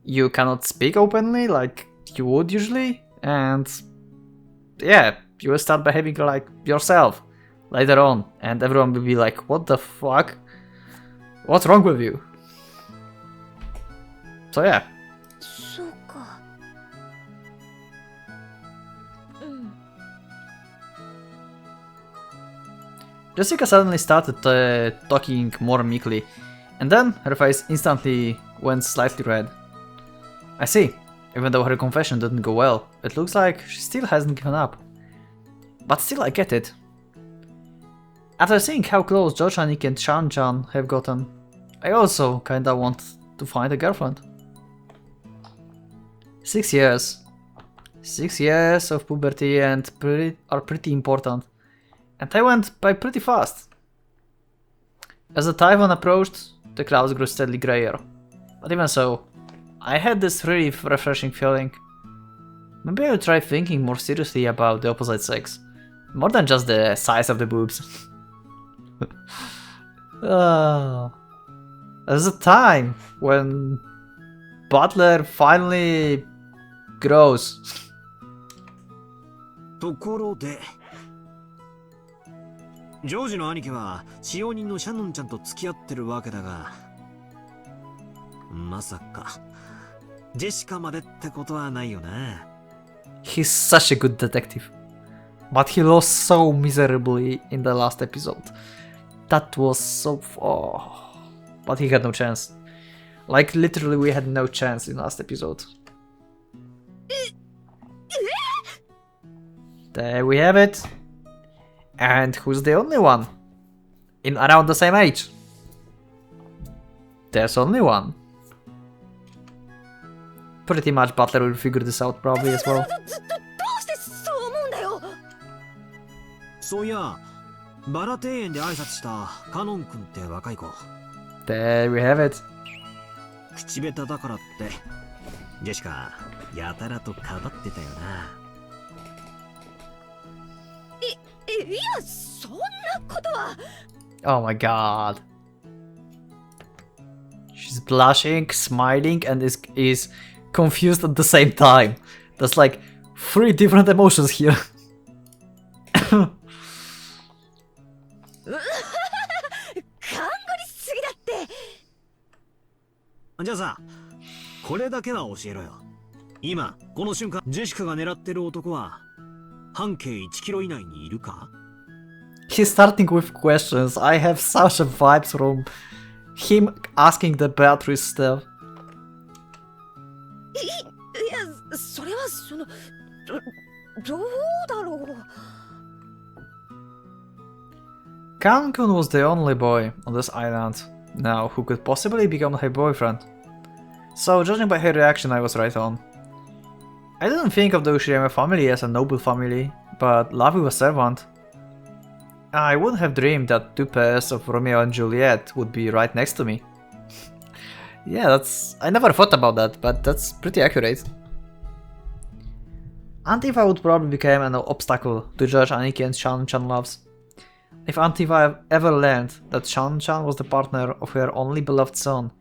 You cannot speak openly like you would usually, and yeah, you will start behaving like yourself later on, and everyone will be like, what the fuck? What's wrong with you? So yeah. そうか。Jessica suddenly started talking more meekly, and then her face instantly went slightly red. I see. Even though her confession didn't go well, it looks like she still hasn't given up. But still, I get it. After seeing how close Jochanik and Shan-chan have gotten, I also kinda want to find a girlfriend. 6 years. 6 years of puberty and are pretty important. And they went by pretty fast. As the typhoon approached, the clouds grew steadily grayer. But even so, I had this really refreshing feeling. Maybe I would try thinking more seriously about the opposite sex. More than just the size of the boobs. There's a time when Butler finally grows. ところでジョージの兄貴は使用人のシャノンちゃんと付き合ってるわけだが、まさかジェシカまでってことはないよな。He's such a good detective, but he lost so miserably in the last episode. That was so... oh. But he had no chance. Like, literally we had no chance in last episode. There we have it. And who's the only one? In around the same age. There's only one. Pretty much Butler will figure this out probably as well. そういや、バラ庭園で挨拶したカノン君って若い子。There we have it. 口下手だからってジェシカやたらとかばってたよな。いや、そんなことは。Oh my god. She's blushing, smiling, and is confused at the same time. There's like 3 different emotions here. 勘ぐりすぎだって。じゃあさ、これだけは教えろよ。今この瞬間ジェシカが狙ってる男は半径1キロ以内にいるか？ He's starting with questions. I have such a vibes from him asking the Beatrice stuff. いや、それはそのどうだろう。Cancun was the only boy on this island now who could possibly become her boyfriend. So, judging by her reaction, I was right on. I didn't think of the Ushirime family as a noble family, but love with a servant. I wouldn't have dreamed that 2 pairs of Romeo and Juliet would be right next to me. Yeah, that's... I never thought about that, but that's pretty accurate. Antifa would probably become an obstacle to Judge Aniki and Shan-chan loves. If Antifa ever learned that Shan-chan was the partner of her only beloved son,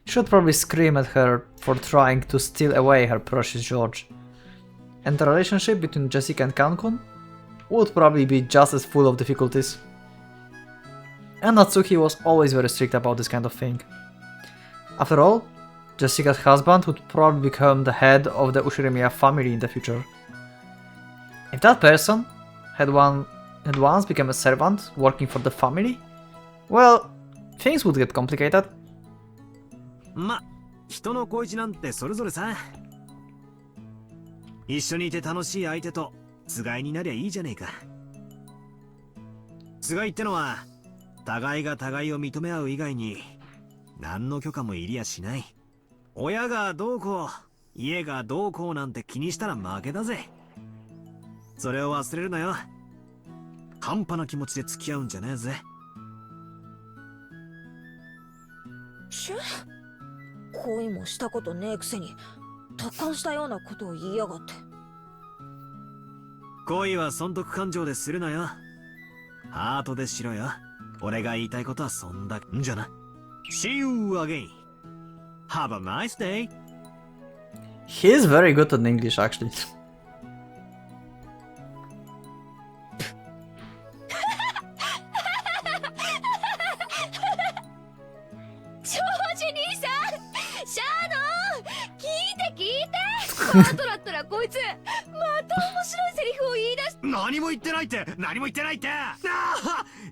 she would probably scream at her for trying to steal away her precious George. And the relationship between Jessica and Cancun would probably be just as full of difficulties. And Natsuki was always very strict about this kind of thing. After all, Jessica's husband would probably become the head of the Ushirimiya family in the future. If that person had once become a servant working for the family, well, things would get complicated. ま、人の恋路なんてそれぞれさ。一緒にいて楽しい相手とつがいになりゃいいじゃねえか。つがいってのは互いが互いを認め合う以外に何の許可もいりやしない。親がどうこう、家がどうこうなんて気にしたら負けだぜ。それを忘れるなよ。半端な気持ちで付き合うんじゃねえぜ。恋もしたことねえくせに達観したようなことを言いやがって。恋は損得感情でするなよ。ハートでしろよ。俺が言いたいことはそんだけんじゃな。See you again. Have a nice day. He is very good at English, actually. パートだったらこいつまた面白いセリフを言い出し。何も言ってないって、何も言ってないって。なあ、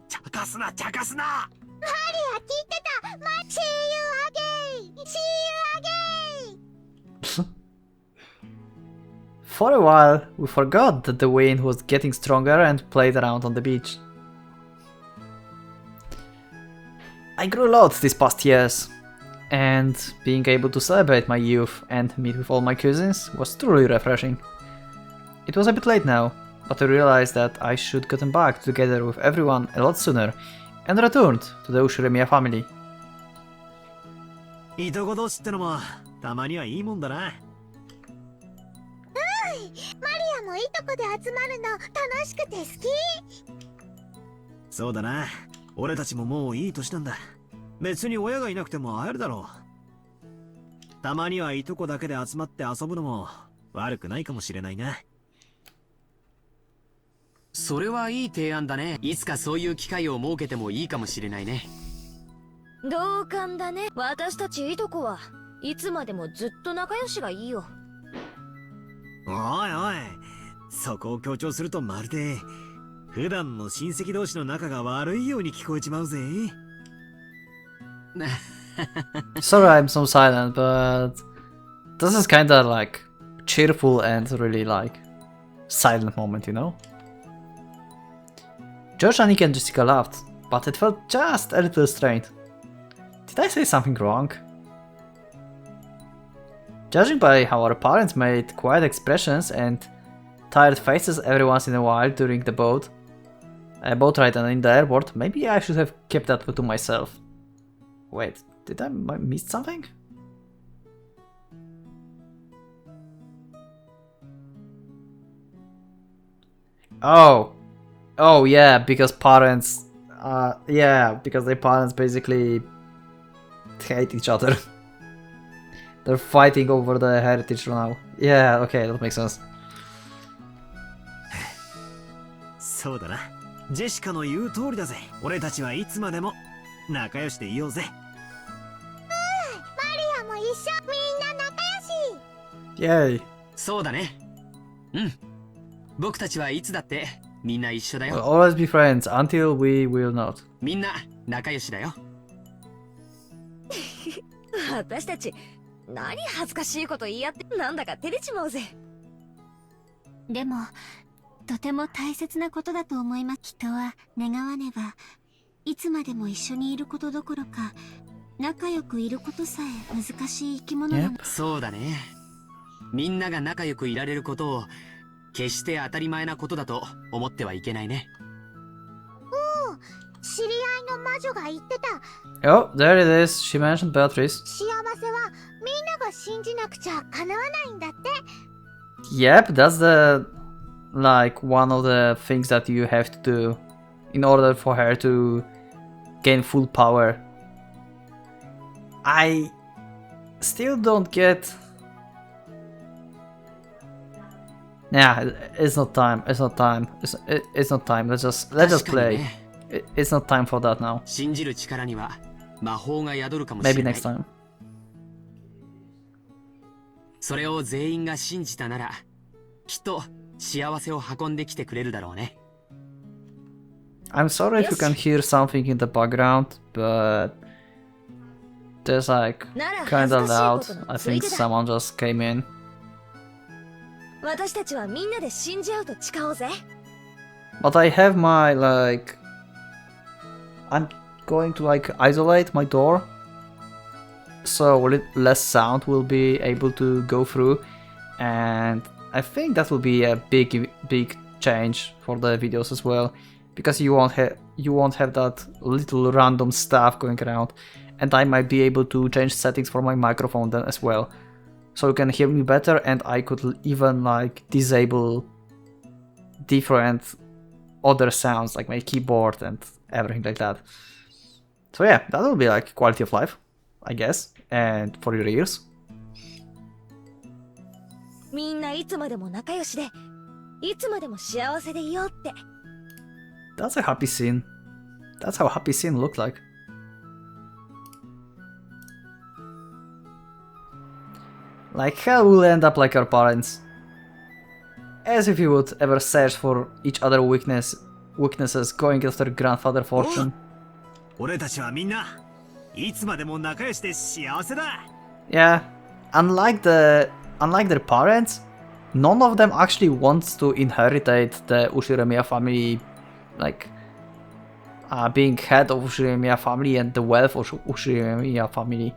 茶化すな、茶化すな。ハリーは聞いてた。See you again. See you again. For a while, we forgot that the wind was getting stronger and played around on the beach. I grew a lot these past years, and being able to celebrate my youth and meet with all my cousins was truly refreshing. It was a bit late now, but I realized that I should get back together with everyone a lot sooner and returned to the Ushiremiya family. いとこ同士ってのもたまにはいいもんだな。マリアもいとこで集まるの楽しくて好き。そうだな。俺たちももういい年なんだ。別に親がいなくても会えるだろう。たまにはいとこだけで集まって遊ぶのも悪くないかもしれないな。それはいい提案だね。いつかそういう機会を設けてもいいかもしれないね。同感だね。私たちいとこはいつまでもずっと仲良しがいいよ。おいおい、そこを強調するとまるで普段の親戚同士の仲が悪いように聞こえちまうぜ。Sorry I'm so silent, but this is kinda like cheerful and really like silent moment, you know? George, Nick and Jessica laughed, but it felt just a little strained. Did I say something wrong? Judging by how our parents made quiet expressions and tired faces every once in a while during the boat ride and in the airport, maybe I should have kept that to myself. Wait, did I miss something? Oh yeah, because parents, because their parents basically hate each other. They're fighting over the heritage now. Yeah, okay, that makes sense. そうだな。ジェシカの言う通りだぜ。俺たちはいつまでも仲良しでいようぜ。マリアも一緒。みんな仲良し。Yay. そうだね。うん。僕たちはいつだってみんな一緒だ We'll よ。 always be friends until we will not. みんな仲良しだよ。私たち何恥ずかしいこと言い合ってなんだか照れちまうぜ。でもとても大切なことだと思います。人は願わねばいつまでも一緒にいることどころか仲良くいることさえ難しい生き物なの。そうだね。みんなが仲良くいられることを決して当たり前なことだと思ってはいけないね。おお、知り合いの魔女が言ってた。Oh, there it is. She mentioned Beatrice. 幸せはみんなが信じなくちゃ叶わないんだって。 Yep, that's the like one of the things that you have to do in order for her to gain full power. I still don't get. Yeah, it's not time. It's not time. It's not time. Let's just play. It's not time for that now. 信じる力には魔法が宿るかもしれ Maybe ない。 next time. それを全員が信じたなら、きっと幸せを運んできてくれるだろうね。I'm sorry if you can hear something in the background, but there's like kinda loud. I think someone just came in. 私たちはみんなで信じ合うと誓おうぜ。 But I have my like I'm going to like isolate my door so less sound will be able to go through, and I think that will be a big change for the videos as well, because you won't have that little random stuff going around, and I might be able to change settings for my microphone then as well, so you can hear me better, and I could even like disable different other sounds like my keyboard and everything like that. So yeah, that will be like quality of life, I guess, and for your ears. みんないつまでも仲良しで、いつまでも幸せでいようって。 That's a happy scene. That's how happy scene looked like. Like hell we'll end up like our parents. As if you would ever search for each other weaknesses going after grandfather fortune. 俺たちはみんないつまでも仲良しで幸せだ。 Yeah, unlike their parents, none of them actually wants to inherit the Ushiremiya family, like being head of Ushiremiya family and the wealth of Ushiremiya family.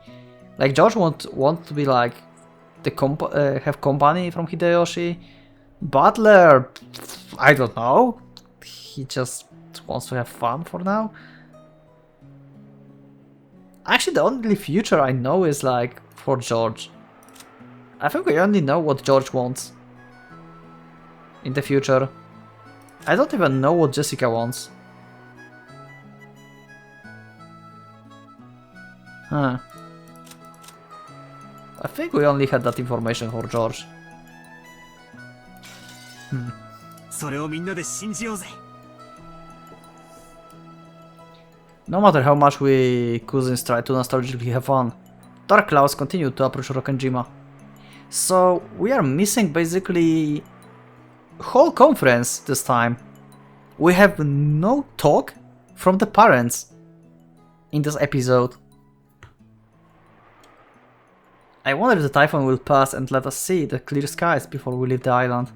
Like George want to be like the have company from Hideyoshi. Butler, I don't know. He just wants to have fun for now. Actually, the only future I know is like for George. I think we only know what George wants in the future. I don't even know what Jessica wants. Huh. I think we only had that information for George. No matter how much we cousins try to nostalgically have fun, dark clouds continue to approach Rokkenjima. So we are missing basically whole conference this time. We have no talk from the parents in this episode. I wonder if the typhoon will pass and let us see the clear skies before we leave the island.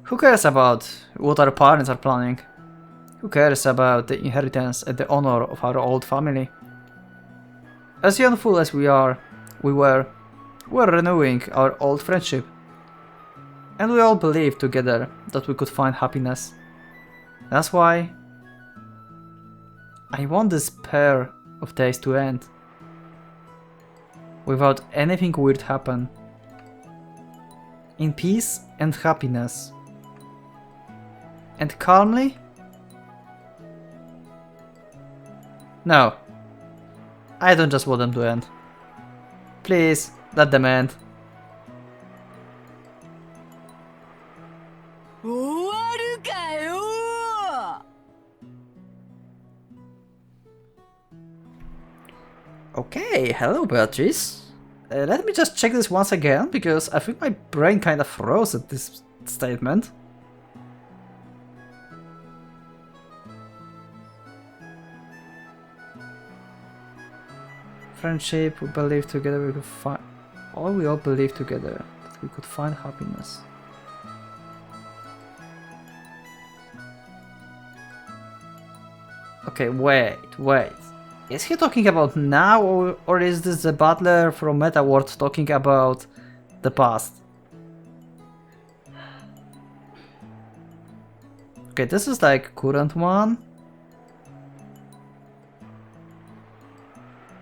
Who cares about what our parents are planning? Who cares about the inheritance and the honor of our old family? As young fool as we were renewing our old friendship. And we all believed together that we could find happiness. That's why I want this pair of days to end without anything weird happen. In peace and happiness. And calmly? No. I don't just want them to end. Please, let them end. Okay, hello Beatrice. Let me just check this once again, because I think my brain kind of froze at this statement. Friendship, we believe together we could find... Or we all believe together that we could find happiness. Okay, wait. Is he talking about now, or is this the butler from Meta World talking about the past? Okay, this is like current one.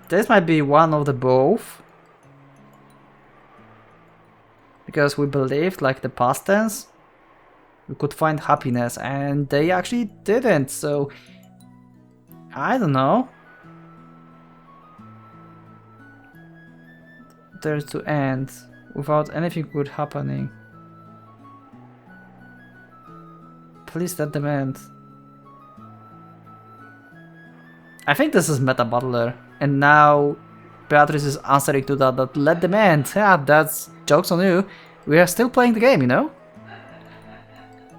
This might be one of the both. Because we believed, like the past tense, we could find happiness, and they actually didn't, so... I don't know. There's to end without anything good happening. Please let them end. I think this is Meta Butler, and now Beatrice is answering to that let them end. Yeah, that's jokes on you. We are still playing the game, you know?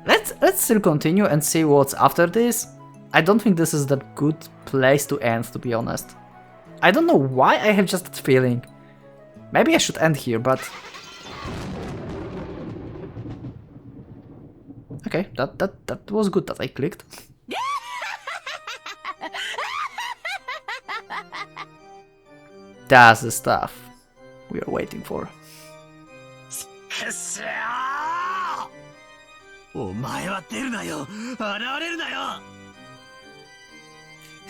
Let's still continue and see what's after this. I don't think this is that good place to end, to be honest. I don't know why I have just that feeling. Maybe I should end here, but... Okay, that was good that I clicked. That's the stuff we are waiting for.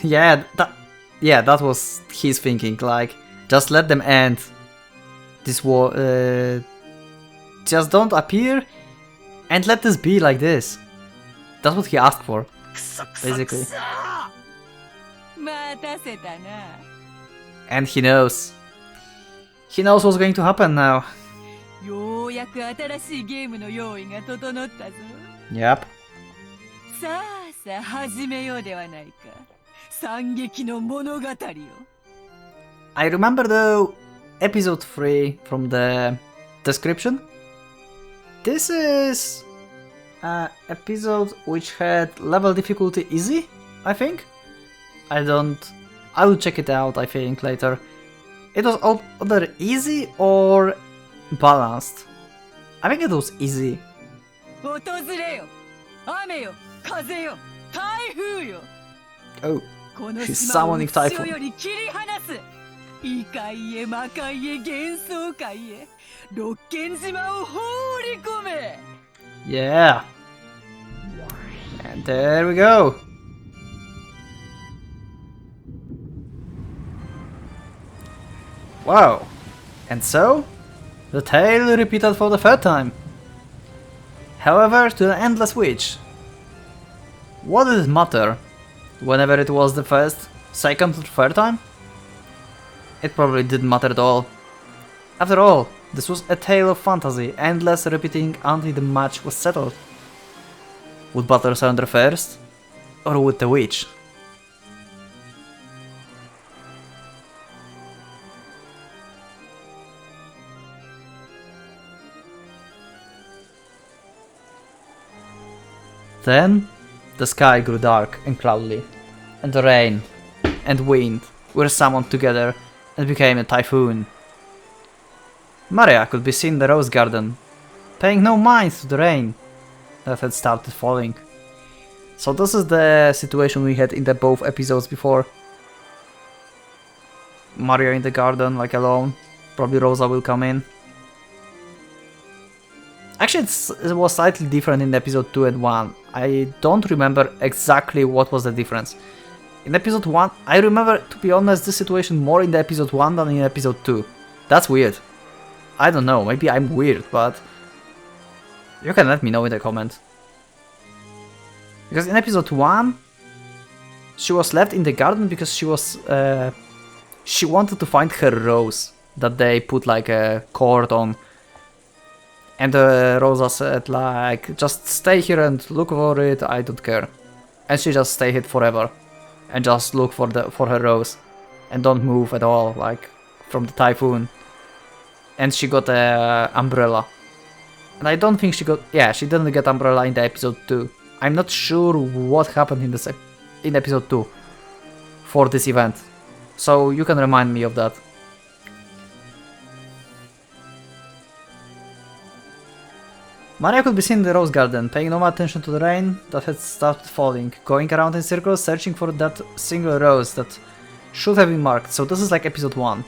Yeah, that was his thinking, like, just let them end. This war, just don't appear and let this be like this. That's what he asked for, basically. And he knows. He knows what's going to happen now. Yep. I remember though episode 3 from the description. This is an episode which had level difficulty easy, I think. I will check it out, I think, later. It was either easy or balanced. I think it was easy. Oh, she's summoning Typhoon. Yeah. And there we go. Wow. And so, the tale repeated for the third time. However, to the Endless Witch. What did it matter? Whenever it was the first, second or third time? It probably didn't matter at all. After all, this was a tale of fantasy, endless repeating until the match was settled. Would Butler surrender first? Or would the witch? Then, the sky grew dark and cloudy, and the rain and wind were summoned together and became a typhoon. Maria could be seen in the rose garden, paying no mind to the rain that had started falling. So this is the situation we had in the both episodes before. Maria in the garden, like alone. Probably Rosa will come in. Actually, it was slightly different in episode 2 and 1. I don't remember exactly what was the difference. In episode 1, I remember, to be honest, this situation more in the episode 1 than in episode 2. That's weird. I don't know, maybe I'm weird, but you can let me know in the comments. Because in episode 1, she was left in the garden because she was she wanted to find her rose that they put like a cord on. And Rosa said like, just stay here and look for it, I don't care. And she just stayed here forever. And just look for her rose. And don't move at all, like, from the typhoon. And she got a umbrella. And I don't think she got, yeah, she didn't get umbrella in the episode 2. I'm not sure what happened in episode 2 for this event. So you can remind me of that. Maria could be seen in the rose garden, paying no attention to the rain that had started falling, going around in circles searching for that single rose that should have been marked. So this is like episode 1.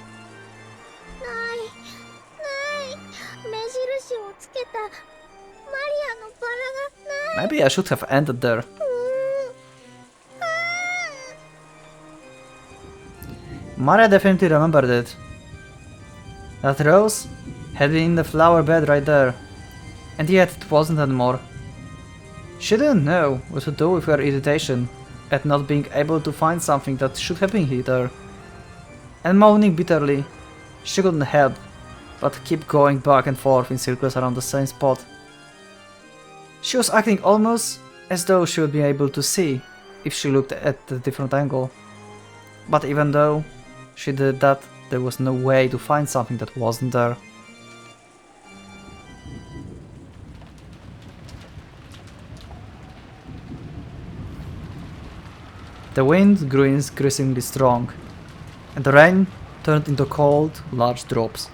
Maybe I should have ended there. Maria definitely remembered it. That rose had been in the flower bed right there. And yet it wasn't anymore. She didn't know what to do with her irritation at not being able to find something that should have been there. And moaning bitterly, she couldn't help but keep going back and forth in circles around the same spot. She was acting almost as though she would be able to see if she looked at a different angle. But even though she did that, there was no way to find something that wasn't there. The wind grew increasingly strong, and the rain turned into cold, large drops.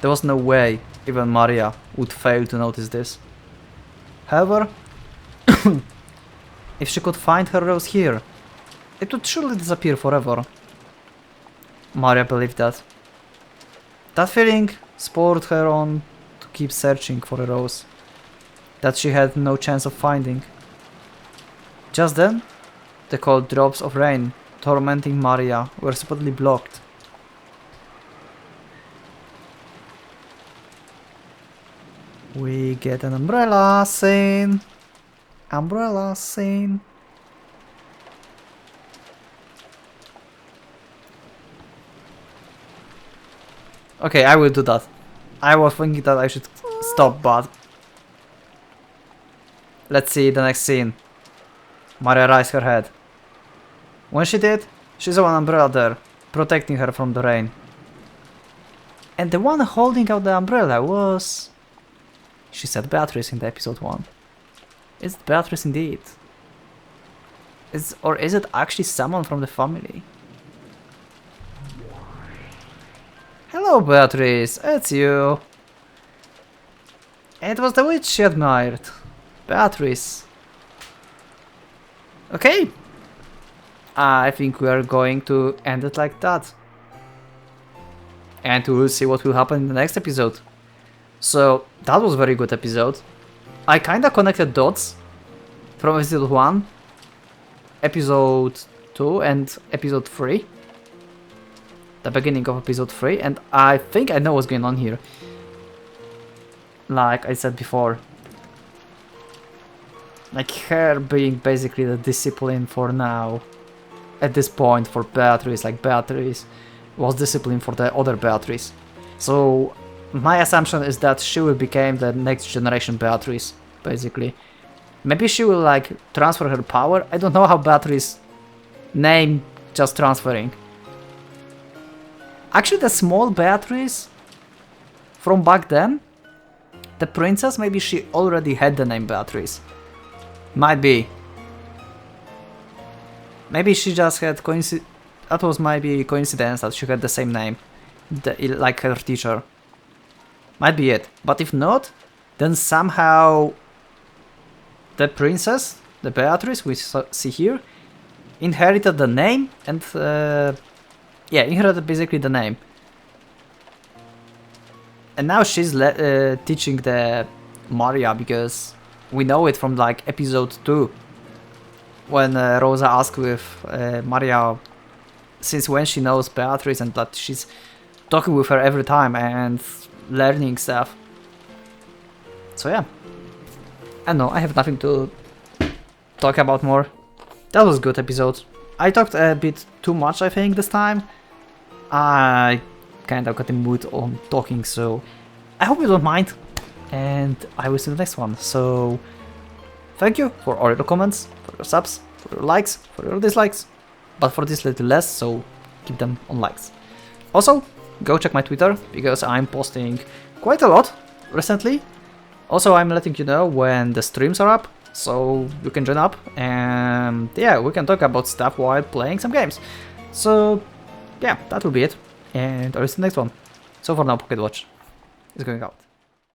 There was no way even Maria would fail to notice this. However, if she could find her rose here, it would surely disappear forever. Maria believed that. That feeling spurred her on to keep searching for a rose that she had no chance of finding. Just then, the cold drops of rain tormenting Maria were suddenly blocked. We get an umbrella scene. Umbrella scene. Okay, I will do that. I was thinking that I should stop, but let's see the next scene. Maria raised her head. When she did, she saw an umbrella there, protecting her from the rain. And the one holding out the umbrella was... She said Beatrice in the episode 1. Is it Beatrice indeed? Or is it actually someone from the family? Hello Beatrice, it's you. It was the witch she admired. Beatrice. Okay. I think we are going to end it like that. And we will see what will happen in the next episode. So, that was a very good episode. I kinda connected dots from episode 1, episode 2 and episode 3. the beginning of episode 3, and I think I know what's going on here. Like I said before. Like her being basically the discipline for now. At this point for Beatrice, like Beatrice was discipline for the other Beatrice. So my assumption is that she will become the next generation Beatrice, basically. Maybe she will like transfer her power. I don't know how Beatrice name just transferring. Actually, the small Beatrice from back then, the princess, maybe she already had the name Beatrice. Might be. Maybe she just had that was maybe coincidence that she had the same name, like her teacher. Might be it. But if not, then somehow the princess, the Beatrice we see here, inherited the name and yeah, inherited basically the name. And now she's teaching the Maria, because we know it from like episode 2. When Rosa asked with Maria since when she knows Beatrice and that she's talking with her every time and learning stuff. So yeah. I know, I have nothing to talk about more. That was a good episode. I talked a bit too much, I think, this time. I kind of got the mood on talking, so I hope you don't mind. And I will see you in the next one. So thank you for all your comments, for your subs, for your likes, for your dislikes. But for this little less, so keep them on likes. Also, go check my Twitter, because I'm posting quite a lot recently. Also, I'm letting you know when the streams are up, so you can join up, and yeah, we can talk about stuff while playing some games. So yeah, that will be it, and I'll see you in the next one. So for now, Pocket Watch is going out.